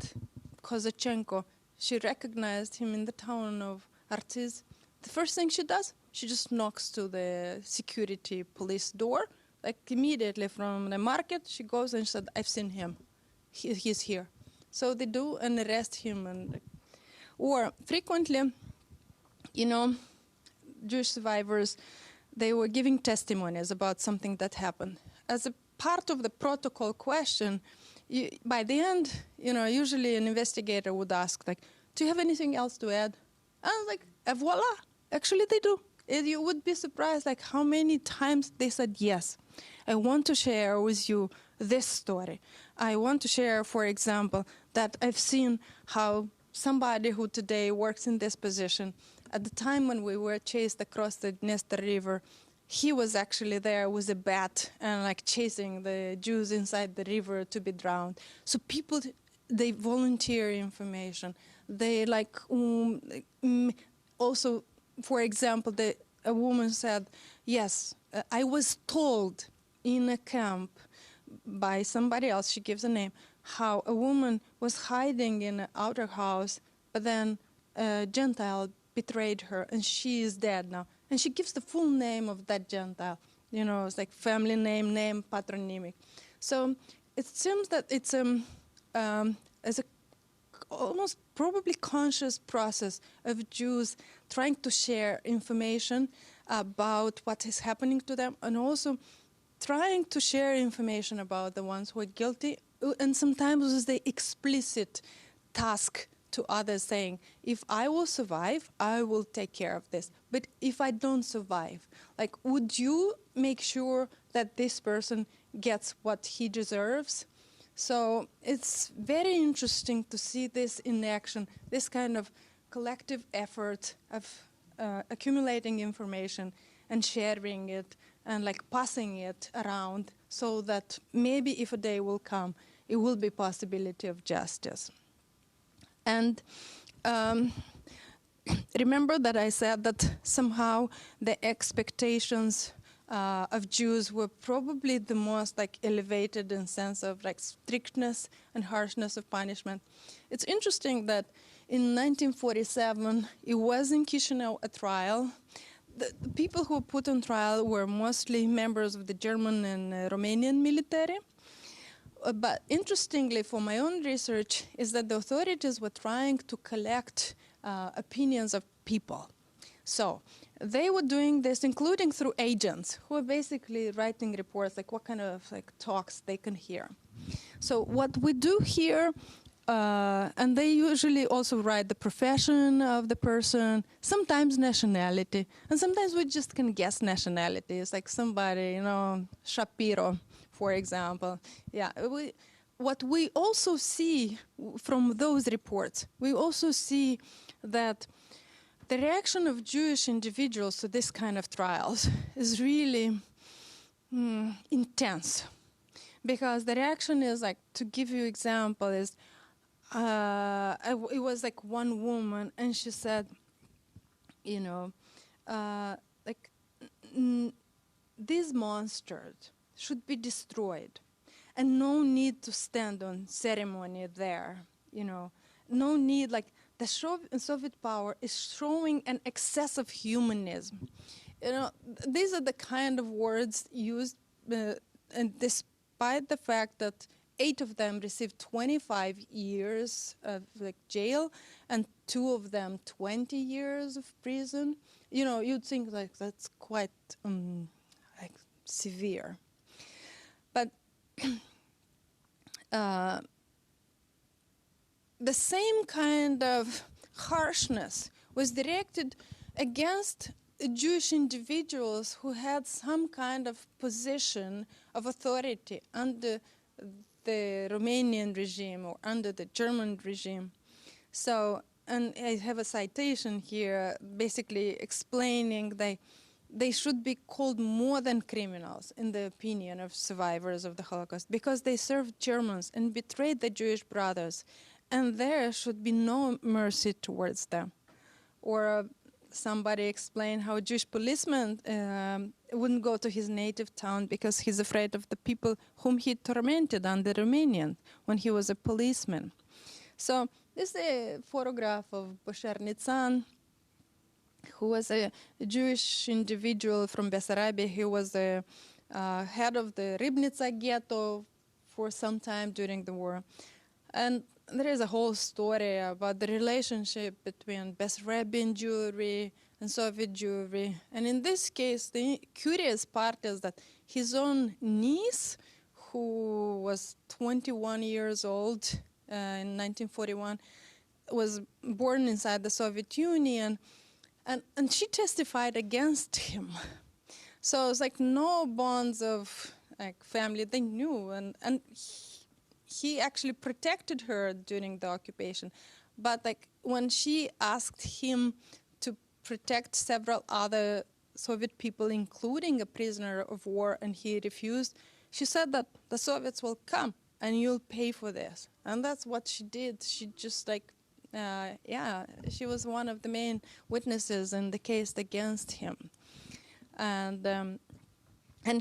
Kozachenko. She recognized him in the town of Artiz. The first thing she does, she just knocks to the security police door, like immediately from the market. She goes and she said, "I've seen him. He's here." So they do and arrest him. Or frequently, you know, Jewish survivors, they were giving testimonies about something that happened. As a part of the protocol question, by the end, you know, usually an investigator would ask, like, "Do you have anything else to add?" And I was like, voila, actually they do. You would be surprised, like, how many times they said, "Yes, I want to share with you this story. I want to share, for example, that I've seen how somebody who today works in this position, at the time when we were chased across the Dniester River, he was actually there with a bat and like chasing the Jews inside the river to be drowned." So people, they volunteer information. They like, also, for example, a woman said, "Yes, I was told in a camp by somebody else," she gives a name, "how a woman was hiding in an outer house, but then a Gentile betrayed her and she is dead now." And she gives the full name of that Gentile. You know, it's like family name, patronymic. So it seems that it's as a almost probably conscious process of Jews trying to share information about what is happening to them, and also trying to share information about the ones who are guilty, and sometimes with the explicit task to others saying, "If I will survive, I will take care of this. But if I don't survive, like, would you make sure that this person gets what he deserves?" So it's very interesting to see this in action, this kind of collective effort of accumulating information and sharing it and like passing it around, so that maybe if a day will come, it will be possibility of justice. And remember that I said that somehow the expectations of Jews were probably the most like elevated in sense of like strictness and harshness of punishment. It's interesting that in 1947, it was in Chisinau a trial. The people who were put on trial were mostly members of the German and Romanian military. But interestingly, for my own research, is that the authorities were trying to collect opinions of people. So they were doing this, including through agents who were basically writing reports, like what kind of like talks they can hear. So what we do here, and they usually also write the profession of the person, sometimes nationality, and sometimes we just can guess nationality. It's like somebody, you know, Shapiro, for example. Yeah, what we also see from those reports, we also see that the reaction of Jewish individuals to this kind of trials is really intense. Because the reaction is like, to give you example, is it was like one woman, and she said, you know, like, these monsters should be destroyed, and no need to stand on ceremony there, you know, no need, like, the Soviet power is showing an excess of humanism. You know, these are the kind of words used, and despite the fact that 8 of them received 25 years of like jail, and 2 of them 20 years of prison, you know, you'd think like that's quite like severe. But the same kind of harshness was directed against Jewish individuals who had some kind of position of authority under the Romanian regime or under the German regime. So, and I have a citation here basically explaining they should be called more than criminals in the opinion of survivors of the Holocaust because they served Germans and betrayed the Jewish brothers, and there should be no mercy towards them. Or somebody explained how a Jewish policeman wouldn't go to his native town because he's afraid of the people whom he tormented under Romanian when he was a policeman. So this is a photograph of Boșar Nițan, who was a Jewish individual from Bessarabia. He was the head of the Ribnica ghetto for some time during the war. And there is a whole story about the relationship between Bessarabian Jewry and Soviet Jewry. And in this case, the curious part is that his own niece, who was 21 years old in 1941, was born inside the Soviet Union, and she testified against him. So it was like no bonds of like family they knew, and he actually protected her during the occupation. But like when she asked him to protect several other Soviet people, including a prisoner of war, and he refused, she said that the Soviets will come and you'll pay for this. And that's what she did. She just like, she was one of the main witnesses in the case against him. And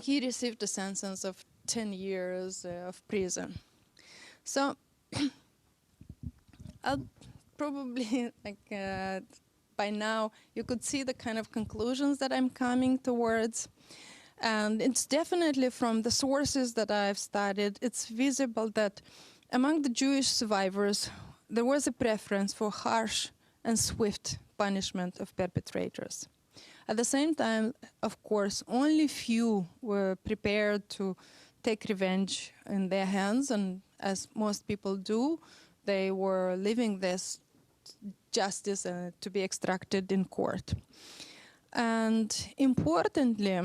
he received a sentence of 10 years of prison. So I'll probably, by now, you could see the kind of conclusions that I'm coming towards. And it's definitely from the sources that I've studied, it's visible that among the Jewish survivors, there was a preference for harsh and swift punishment of perpetrators. At the same time, of course, only few were prepared to take revenge in their hands, and as most people do, they were leaving this justice to be extracted in court. And importantly,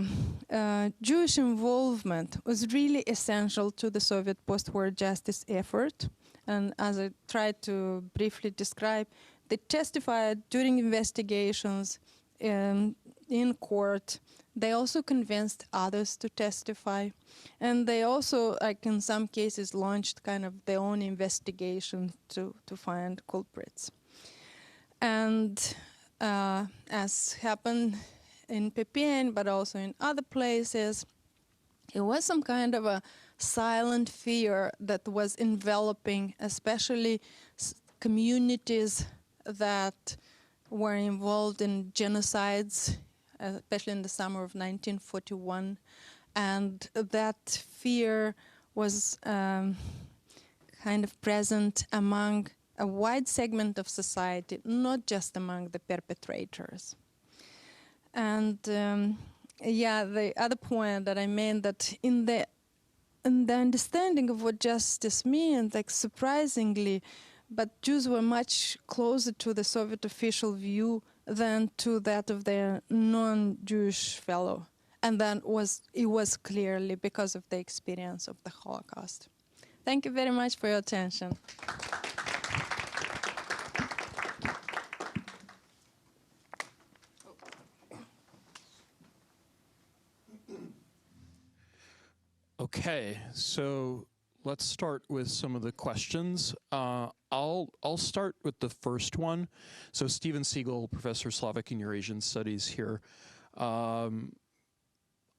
Jewish involvement was really essential to the Soviet post-war justice effort. And as I tried to briefly describe, they testified during investigations in court. They also convinced others to testify. And they also, like in some cases, launched kind of their own investigation to find culprits. And as happened in Pepin, but also in other places, it was some kind of a silent fear that was enveloping, especially communities that were involved in genocides, especially in the summer of 1941. And that fear was kind of present among a wide segment of society, not just among the perpetrators. And the other point that I made, that in the understanding of what justice means, like surprisingly, but Jews were much closer to the Soviet official view than to that of their non-Jewish fellow. And then it was clearly because of the experience of the Holocaust. Thank you very much for your attention. Okay, so let's start with some of the questions. I'll start with the first one. So Steven Siegel, Professor Slavic and Eurasian Studies here.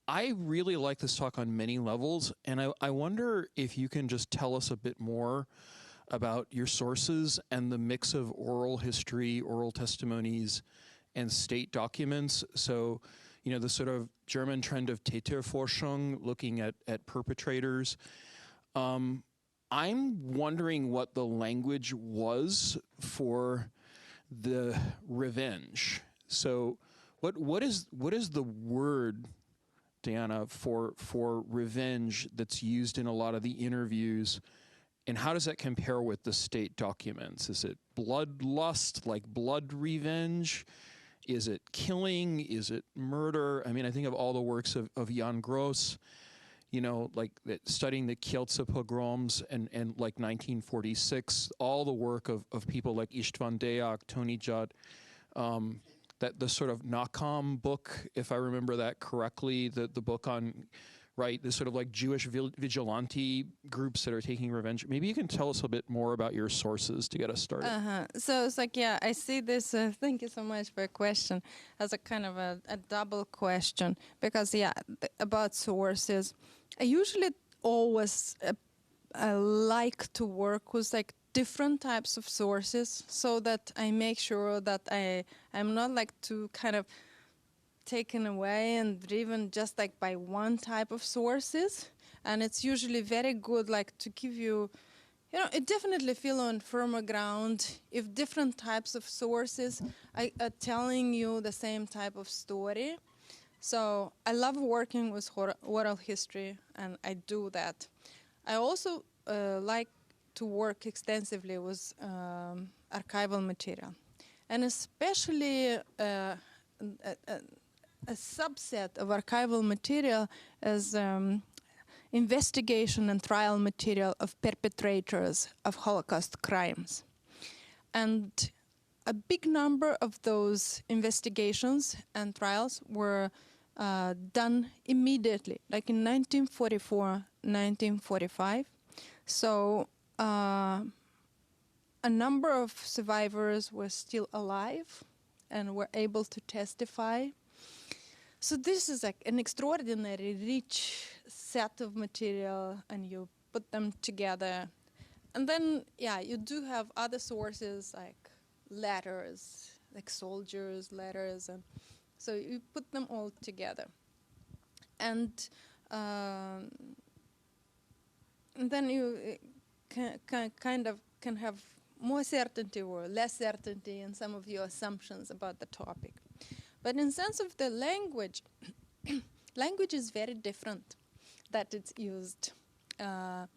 I really like this talk on many levels, and I wonder if you can just tell us a bit more about your sources and the mix of oral history, oral testimonies, and state documents. So, you know, the sort of German trend of Täterforschung, looking at perpetrators. I'm wondering what the language was for the revenge. So what is the word, Diana, for revenge that's used in a lot of the interviews And how does that compare with the state documents? Is it bloodlust, like blood revenge? Is it killing? Is it murder? I mean, I think of all the works of Jan Gross, you know, like studying the Kielce pogroms and like 1946, all the work of people like István Deák, Tony Judd, that the sort of Nakam book, if I remember that correctly, the book on, right, the sort of like Jewish vigilante groups that are taking revenge. Maybe you can tell us a bit more about your sources to get us started. So it's like, yeah, I see this, thank you so much for your question, as a kind of a double question. Because, yeah, about sources, I usually always like to work with like different types of sources so that I make sure that I'm not like too kind of taken away and driven just like by one type of sources. And it's usually very good like to give you, you know, it definitely feel on firmer ground if different types of sources are telling you the same type of story. So I love working with oral history, and I do that. I also like to work extensively with archival material, and especially a subset of archival material is investigation and trial material of perpetrators of Holocaust crimes. And a big number of those investigations and trials were done immediately, like in 1944, 1945. So a number of survivors were still alive and were able to testify. So this is like an extraordinary rich set of material, and you put them together. And then, yeah, you do have other sources like letters, like soldiers' letters, and so you put them all together. And then you kind of can have more certainty or less certainty in some of your assumptions about the topic. But in sense of the language, language is very different that it's used. The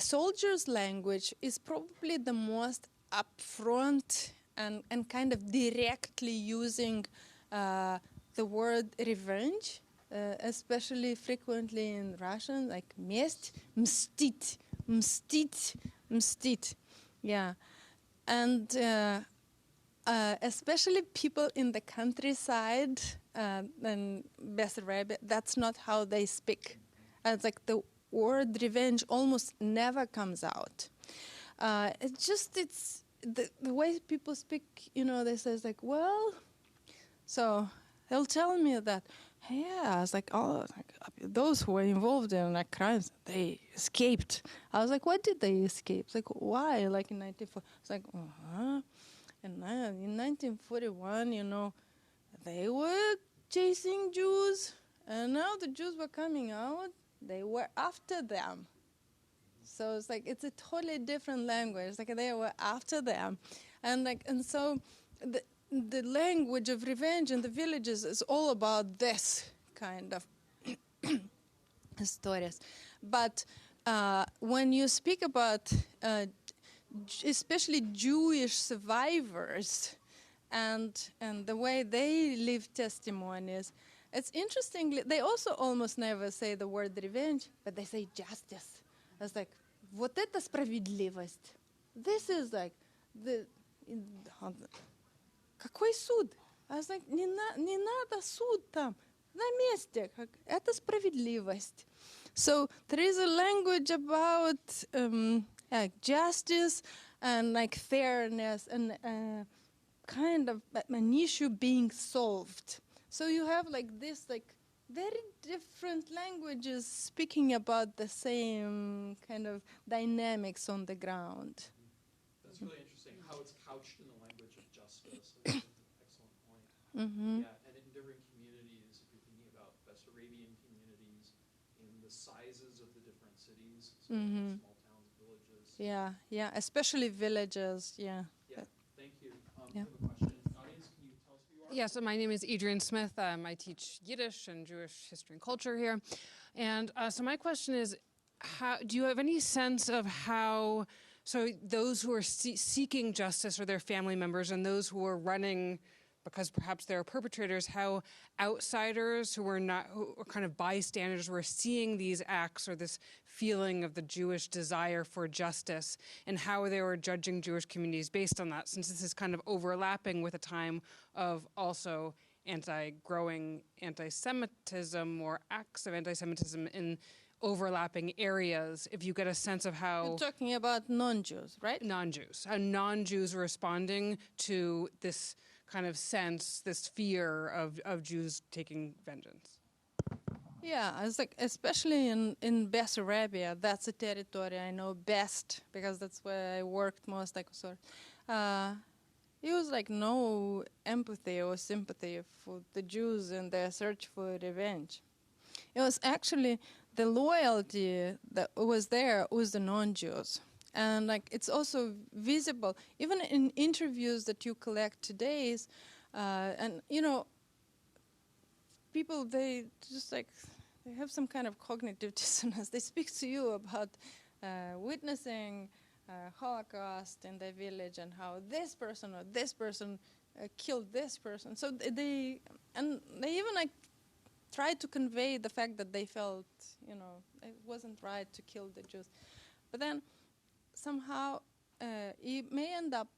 soldier's language is probably the most upfront and kind of directly using the word revenge, especially frequently in Russian, like месть, мстить, мстить, мстить. Yeah. And especially people in the countryside and Bessarabia, that's not how they speak. It's like the word revenge almost never comes out. It's the way people speak, you know, they say like, well, so they'll tell me that, yeah, I was like, oh, those who were involved in like crimes, they escaped. I was like, why did they escape? It's like, why? Like in 1940, it's like, And in 1941, you know, they were chasing Jews, and now the Jews were coming out. They were after them. So it's like it's a totally different language. It's like they were after them, and so the language of revenge in the villages is all about this kind of stories. But when you speak about especially Jewish survivors and the way they live testimonies, it's interesting. They also almost never say the word revenge, but they say justice. It's like, вот это справедливость. This is like какой суд? I was like, не надо суд там, на месте. Это справедливость. So there is a language about justice and like fairness and kind of an issue being solved. So you have like this like very different languages speaking about the same kind of dynamics on the ground. That's really interesting how it's couched in the language of justice. That's an excellent point. Mm-hmm. Yeah, and in different communities, if you're thinking about Bessarabian communities, in the sizes of the different cities, so small towns, villages. Yeah, especially villages, yeah. Yeah, thank you. I have a question. Audience, can you tell us who you are? Yeah, so my name is Adrienne Smith. I teach Yiddish and Jewish history and culture here. And so my question is, do you have any sense of how, so those who are seeking justice or their family members and those who are running because perhaps they're perpetrators, how outsiders who are kind of bystanders who are seeing these acts or this feeling of the Jewish desire for justice and how they were judging Jewish communities based on that, since this is kind of overlapping with a time of also growing anti-Semitism or acts of anti-Semitism in overlapping areas, if you get a sense of how... You're talking about non-Jews, right? Non-Jews. How non-Jews are responding to this kind of sense, this fear of Jews taking vengeance. Yeah, it's like, especially in Bessarabia, that's a territory I know best because that's where I worked most. It was like no empathy or sympathy for the Jews and their search for revenge. It was actually the loyalty that was there was the non-Jews. And like it's also visible, even in interviews that you collect today, and you know, people, they just like, they have some kind of cognitive dissonance. They speak to you about witnessing Holocaust in their village and how this person or this person killed this person. So they even like try to convey the fact that they felt, you know, it wasn't right to kill the Jews. But then somehow it may end up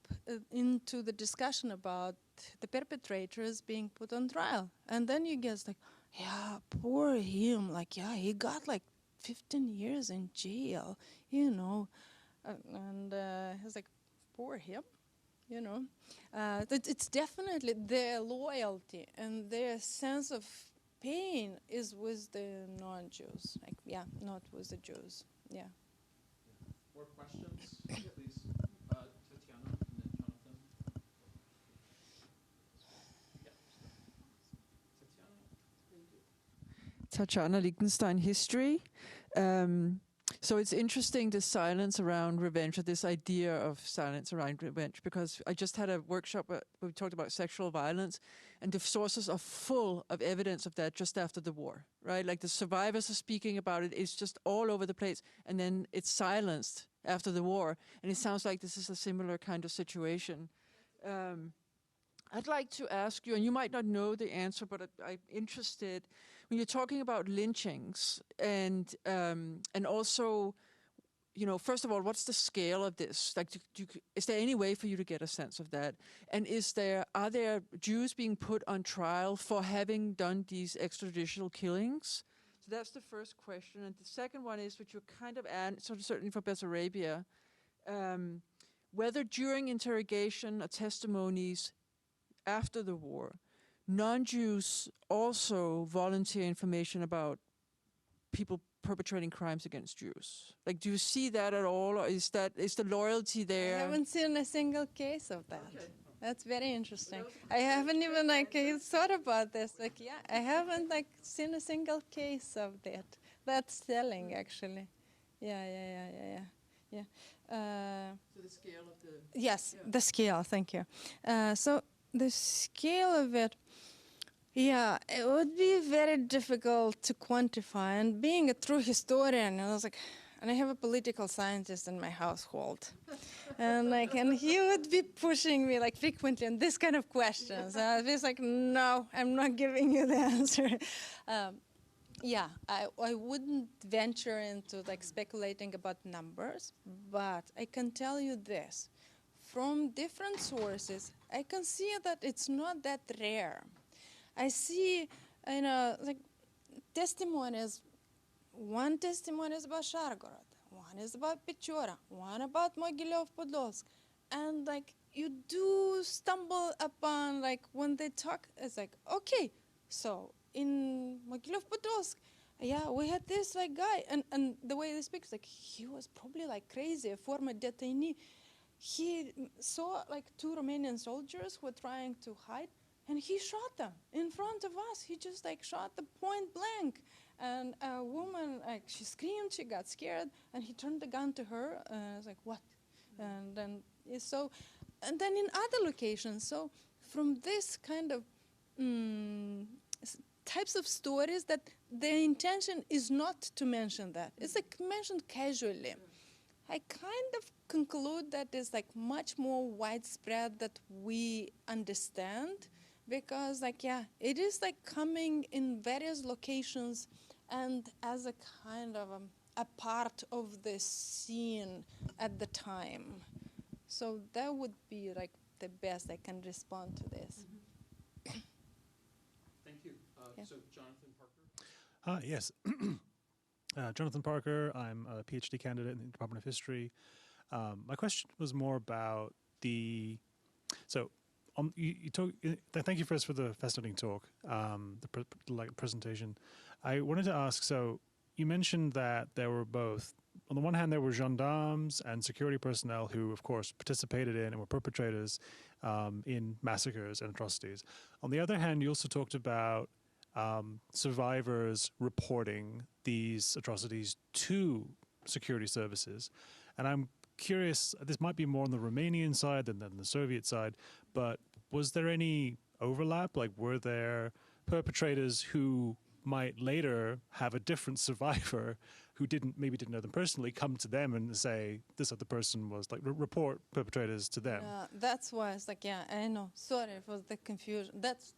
into the discussion about the perpetrators being put on trial. And then you guess like, yeah, poor him. Like, yeah, he got like 15 years in jail, you know. And he's like, poor him, you know. It's definitely their loyalty and their sense of pain is with the non-Jews. Like, yeah, not with the Jews. Yeah. More questions, please. Tatiana and then Jonathan. Tatiana Lichtenstein, History. So it's interesting, this silence around revenge, or this idea of silence around revenge, because I just had a workshop where we talked about sexual violence, and the sources are full of evidence of that just after the war, right? Like the survivors are speaking about it, it's just all over the place, and then it's silenced after the war, and it sounds like this is a similar kind of situation. I'd like to ask you, and you might not know the answer, but I'm interested, when you're talking about lynchings and also, you know, first of all, what's the scale of this? Like, is there any way for you to get a sense of that? And are there Jews being put on trial for having done these extrajudicial killings? So that's the first question. And the second one is, which you kind of answered, certainly for Bessarabia, whether during interrogation or testimonies after the war, non-Jews also volunteer information about people perpetrating crimes against Jews. Like, do you see that at all, or is the loyalty there? I haven't seen a single case of that. Okay. That's very interesting. I haven't even thought about this. Like, yeah, I haven't seen a single case of that. That's telling, actually. Yeah. So the scale of the... Yes, yeah. The scale, thank you. So the scale of it, yeah, it would be very difficult to quantify. And being a true historian, I was like, and I have a political scientist in my household, and he would be pushing me frequently on this kind of questions. I was like, no, I'm not giving you the answer. Yeah, I wouldn't venture into speculating about numbers, but I can tell you this: from different sources, I can see that it's not that rare. I see, testimonies. One testimony is about Shargorod, one is about Pechora, one about Mogilov-Podolsk, and you do stumble upon when they talk. It's okay, so in Mogilov-Podolsk, yeah, we had this guy, and the way they speak is he was probably crazy, a former detainee. He saw two Romanian soldiers who were trying to hide, and he shot them in front of us. He just shot them point blank. And a woman, she screamed, she got scared, and he turned the gun to her. I was like, what? And then in other locations, so from this kind of types of stories that the intention is not to mention that. It's like mentioned casually. I kind of conclude that it's like much more widespread that we understand, because like, yeah, it is like coming in various locations and as a kind of a part of the scene at the time. So that would be like the best I can respond to this. Thank you. Yeah. So Jonathan Parker? Yes. Jonathan Parker. I'm a PhD candidate in the Department of History. My question was more about the... So thank you first for the fascinating talk, the presentation. I wanted to ask, so you mentioned that there were both, on the one hand, there were gendarmes and security personnel who, of course, participated in and were perpetrators in massacres and atrocities. On the other hand, you also talked about survivors reporting these atrocities to security services. And I'm curious, this might be more on the Romanian side than the Soviet side, but was there any overlap? Like, were there perpetrators who might later have a different survivor who maybe didn't know them personally, come to them and say this other person was like, report perpetrators to them? That's why it's like, yeah, I know. Sorry for the confusion. That's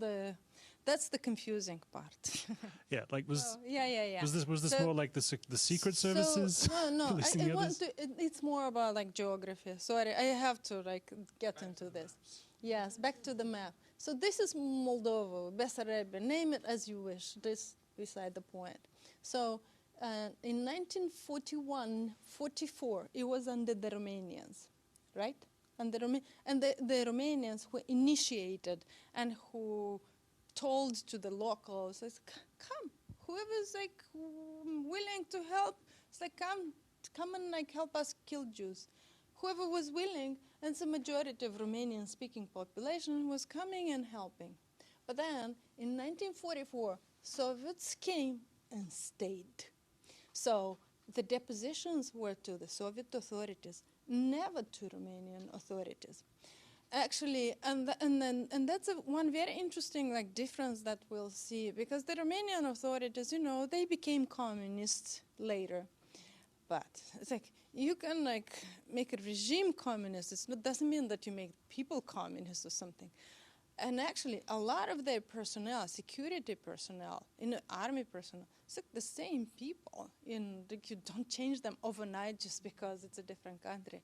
the confusing part. Yeah, like yeah. Was this so, more like the secret services? No. It's more about like geography. Sorry, I have to like get into this. Yes, back to the map. So this is Moldova, Bessarabia. Name it as you wish. This beside the point. So in 1941-44, it was under the Romanians, right? And the Romanians who initiated and who told to the locals, come, whoever's like willing to help, it's like come and like help us kill Jews. Whoever was willing, and the majority of Romanian-speaking population was coming and helping. But then, in 1944, Soviets came and stayed. So the depositions were to the Soviet authorities, never to Romanian authorities. Actually, and that's one very interesting like difference that we'll see, because the Romanian authorities, they became communists later. But it's like, you can like make a regime communist. It doesn't mean that you make people communist or something. And actually, a lot of their personnel, security personnel, army personnel, it's like the same people. You don't change them overnight just because it's a different country.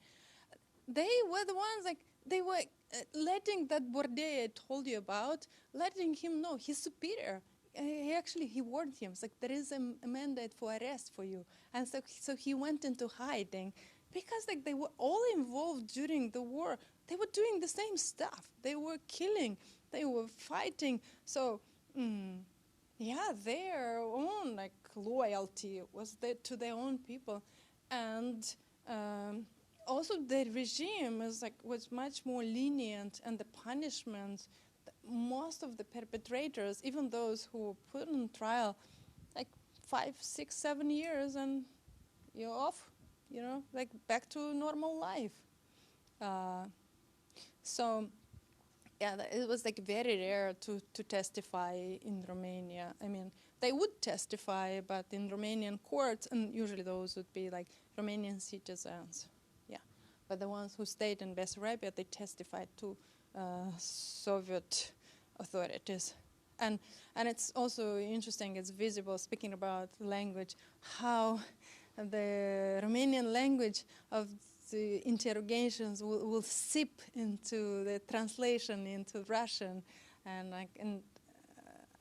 They were the ones, like, they were letting that Bordei I told you about, letting him know, his superior. He warned him, it's like, there is a mandate for arrest for you. And so he went into hiding because like they were all involved during the war. They were doing the same stuff. They were killing, they were fighting. So, their own like loyalty was to their own people. And also the regime was much more lenient, and the punishments, most of the perpetrators, even those who were put on trial, like 5, 6, 7 years, and you're off, like back to normal life. It was like very rare to testify in Romania. I mean, they would testify, but in Romanian courts, and usually those would be like Romanian citizens. Yeah, but the ones who stayed in Bessarabia, they testified to Soviet authorities. And it's also interesting, it's visible, speaking about language, how the Romanian language of the interrogations will seep into the translation into Russian, and like in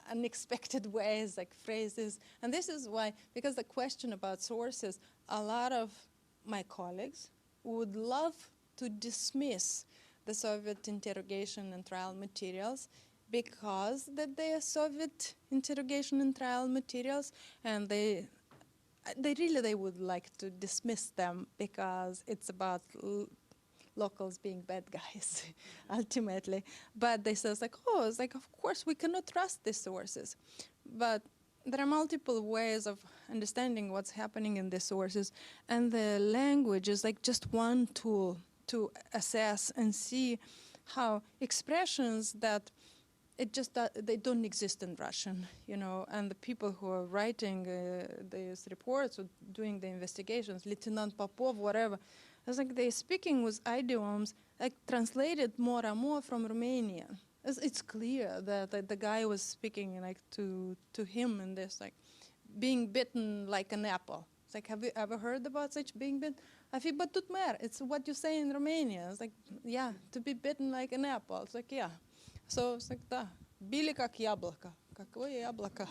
unexpected ways, like phrases. And this is why, because the question about sources, a lot of my colleagues would love to dismiss the Soviet interrogation and trial materials because they are Soviet interrogation and trial materials, and they would like to dismiss them because it's about locals being bad guys, ultimately. But they say, of course we cannot trust these sources. But there are multiple ways of understanding what's happening in the sources, and the language is like just one tool to assess and see how expressions that it just they don't exist in Russian, you know. And the people who are writing these reports or doing the investigations, Lieutenant Popov, whatever, it's like they're speaking with idioms like translated more and more from Romanian. It's clear that the guy was speaking like to him in this like being bitten like an apple. It's like, have you ever heard about such being bitten? I feel, but tut mer. It's what you say in Romania. It's like, yeah, to be bitten like an apple. It's like, yeah. So it's like, да, били как яблоко. Какое яблоко?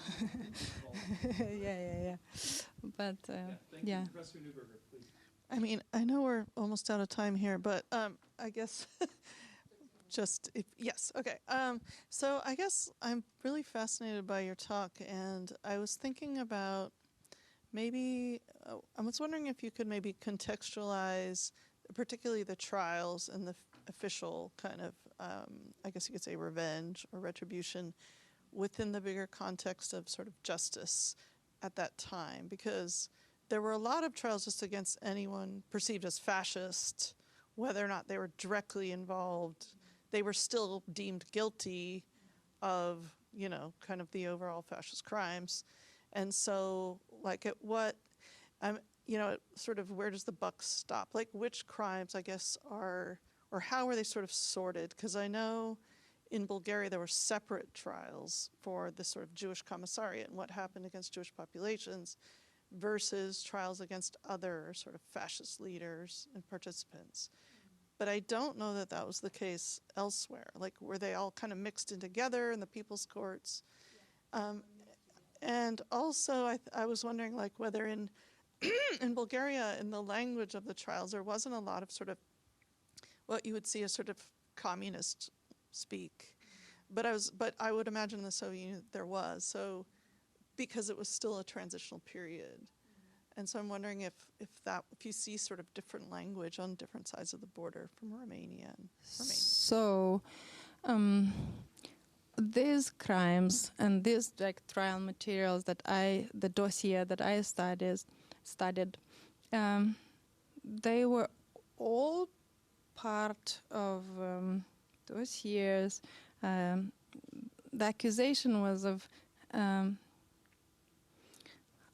Yeah. But, yeah. Professor Neuberger, please. I mean, I know we're almost out of time here, but I guess yes, okay. So I guess I'm really fascinated by your talk, and I was thinking about maybe, I was wondering if you could maybe contextualize particularly the trials and the official kind of, I guess you could say revenge or retribution within the bigger context of sort of justice at that time, because there were a lot of trials just against anyone perceived as fascist, whether or not they were directly involved. They were still deemed guilty of, you know, kind of the overall fascist crimes. And so, like, at what, you know, sort of where does the buck stop? Like, which crimes, I guess, are, or how are they sort of sorted? Because I know in Bulgaria there were separate trials for this sort of Jewish commissariat and what happened against Jewish populations versus trials against other sort of fascist leaders and participants. But I don't know that that was the case elsewhere. Like, were they all kind of mixed in together in the people's courts? And also, I was wondering, like, whether in in Bulgaria, in the language of the trials, there wasn't a lot of sort of what you would see as sort of communist speak. But I would imagine in the Soviet Union there was. So, because it was still a transitional period. And so I'm wondering if you see sort of different language on different sides of the border from Romania and Romania. So, these crimes and these like trial materials that the dossier that I studied, they were all part of dossiers. The accusation was of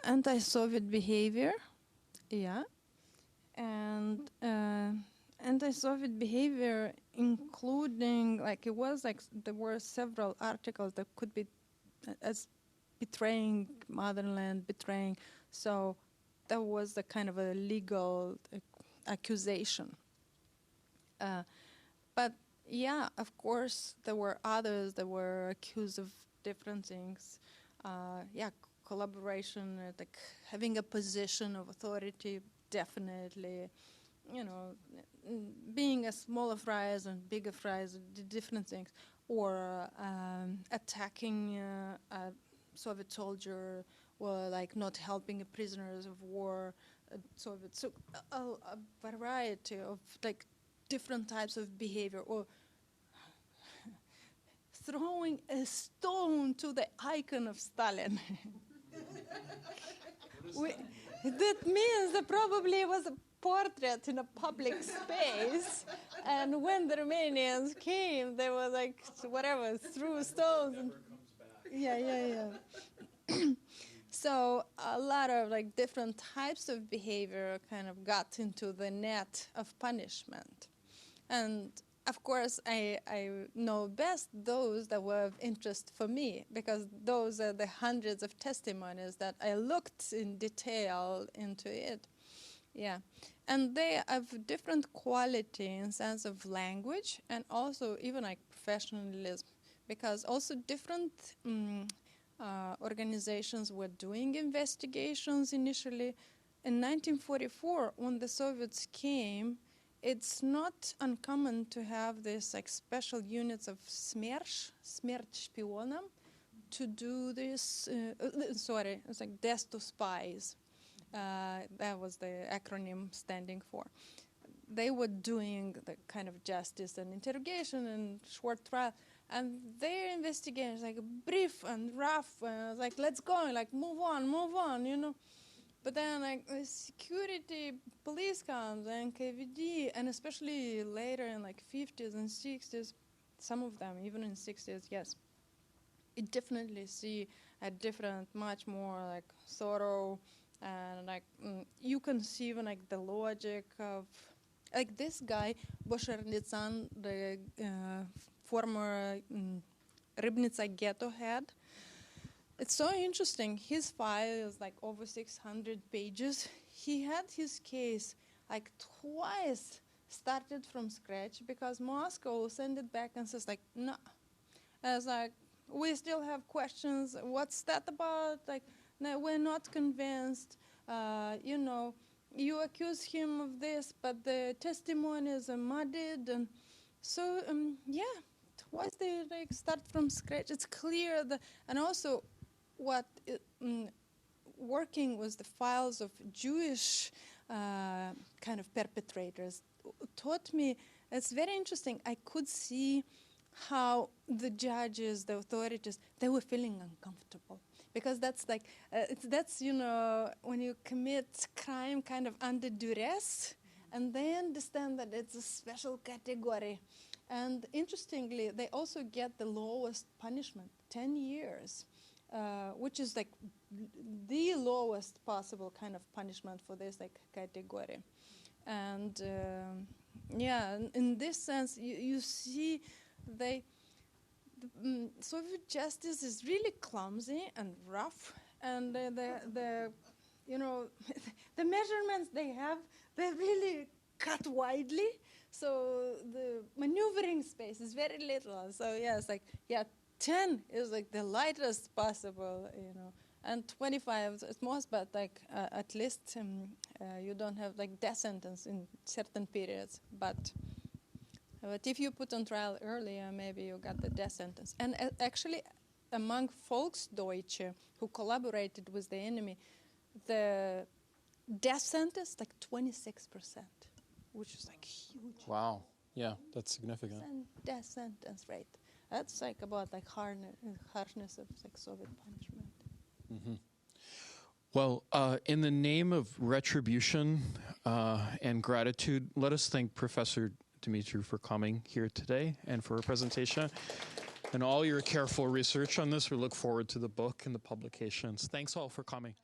anti-Soviet behavior, yeah, and anti-Soviet behavior, including like it was like there were several articles that could be as betraying motherland, betraying. So that was the kind of a legal accusation. But yeah, of course, there were others that were accused of different things. Collaboration, like having a position of authority, definitely, you know, being a smaller fries and bigger fries, different things, or attacking a Soviet soldier, or like not helping prisoners of war, Soviet. So a variety of like different types of behavior, or throwing a stone to the icon of Stalin. That means that probably it was a portrait in a public space, and when the Romanians came, they were like, whatever, threw stones. And yeah. So a lot of like different types of behavior kind of got into the net of punishment. And of course, I know best those that were of interest for me, because those are the hundreds of testimonies that I looked in detail into it. Yeah, and they have different quality in sense of language and also even like professionalism, because also different organizations were doing investigations initially. In 1944, when the Soviets came, it's not uncommon to have this like special units of Smert Spionem, to do this, it's like death to spies. That was the acronym standing for. They were doing the kind of justice and interrogation and short trial, and their investigation was like brief and rough, and like, let's go, like move on, you know. But then, like, the security police comes and KVD, and especially later in like 50s and 60s, some of them even in 60s, yes, you definitely see a different, much more like thorough, and like you can see even like the logic of like this guy Bosharnitsan, the former Ribnica ghetto head. It's so interesting. His file is like over 600 pages. He had his case like twice started from scratch because Moscow sent it back and says like, no. As like, we still have questions. What's that about? Like, no, we're not convinced. You know, you accuse him of this, but the testimonies are muddied. And so, yeah, twice they like start from scratch. It's clear that, and also what working with the files of Jewish kind of perpetrators taught me, it's very interesting. I could see how the judges, the authorities, they were feeling uncomfortable. Because that's like, that's, you know, when you commit crime kind of under duress, and they understand that it's a special category. And interestingly, they also get the lowest punishment, 10 years, which is like the lowest possible kind of punishment for this like category. And yeah, in this sense, you see Soviet justice is really clumsy and rough, and the you know the measurements they have, they're really cut widely, so the maneuvering space is very little. So yeah, it's like 10 is like the lightest possible, you know, and 25 is most, but like at least you don't have like death sentence in certain periods, but if you put on trial earlier, maybe you got the death sentence. And actually, among Volksdeutsche who collaborated with the enemy, the death sentence like 26%, which is like huge. Wow. Yeah, that's significant. Death sentence rate. That's like about like harshness of like Soviet punishment. Mm-hmm. Well, in the name of retribution and gratitude, let us thank Professor Dumitru for coming here today and for her presentation and all your careful research on this. We look forward to the book and the publications. Thanks all for coming.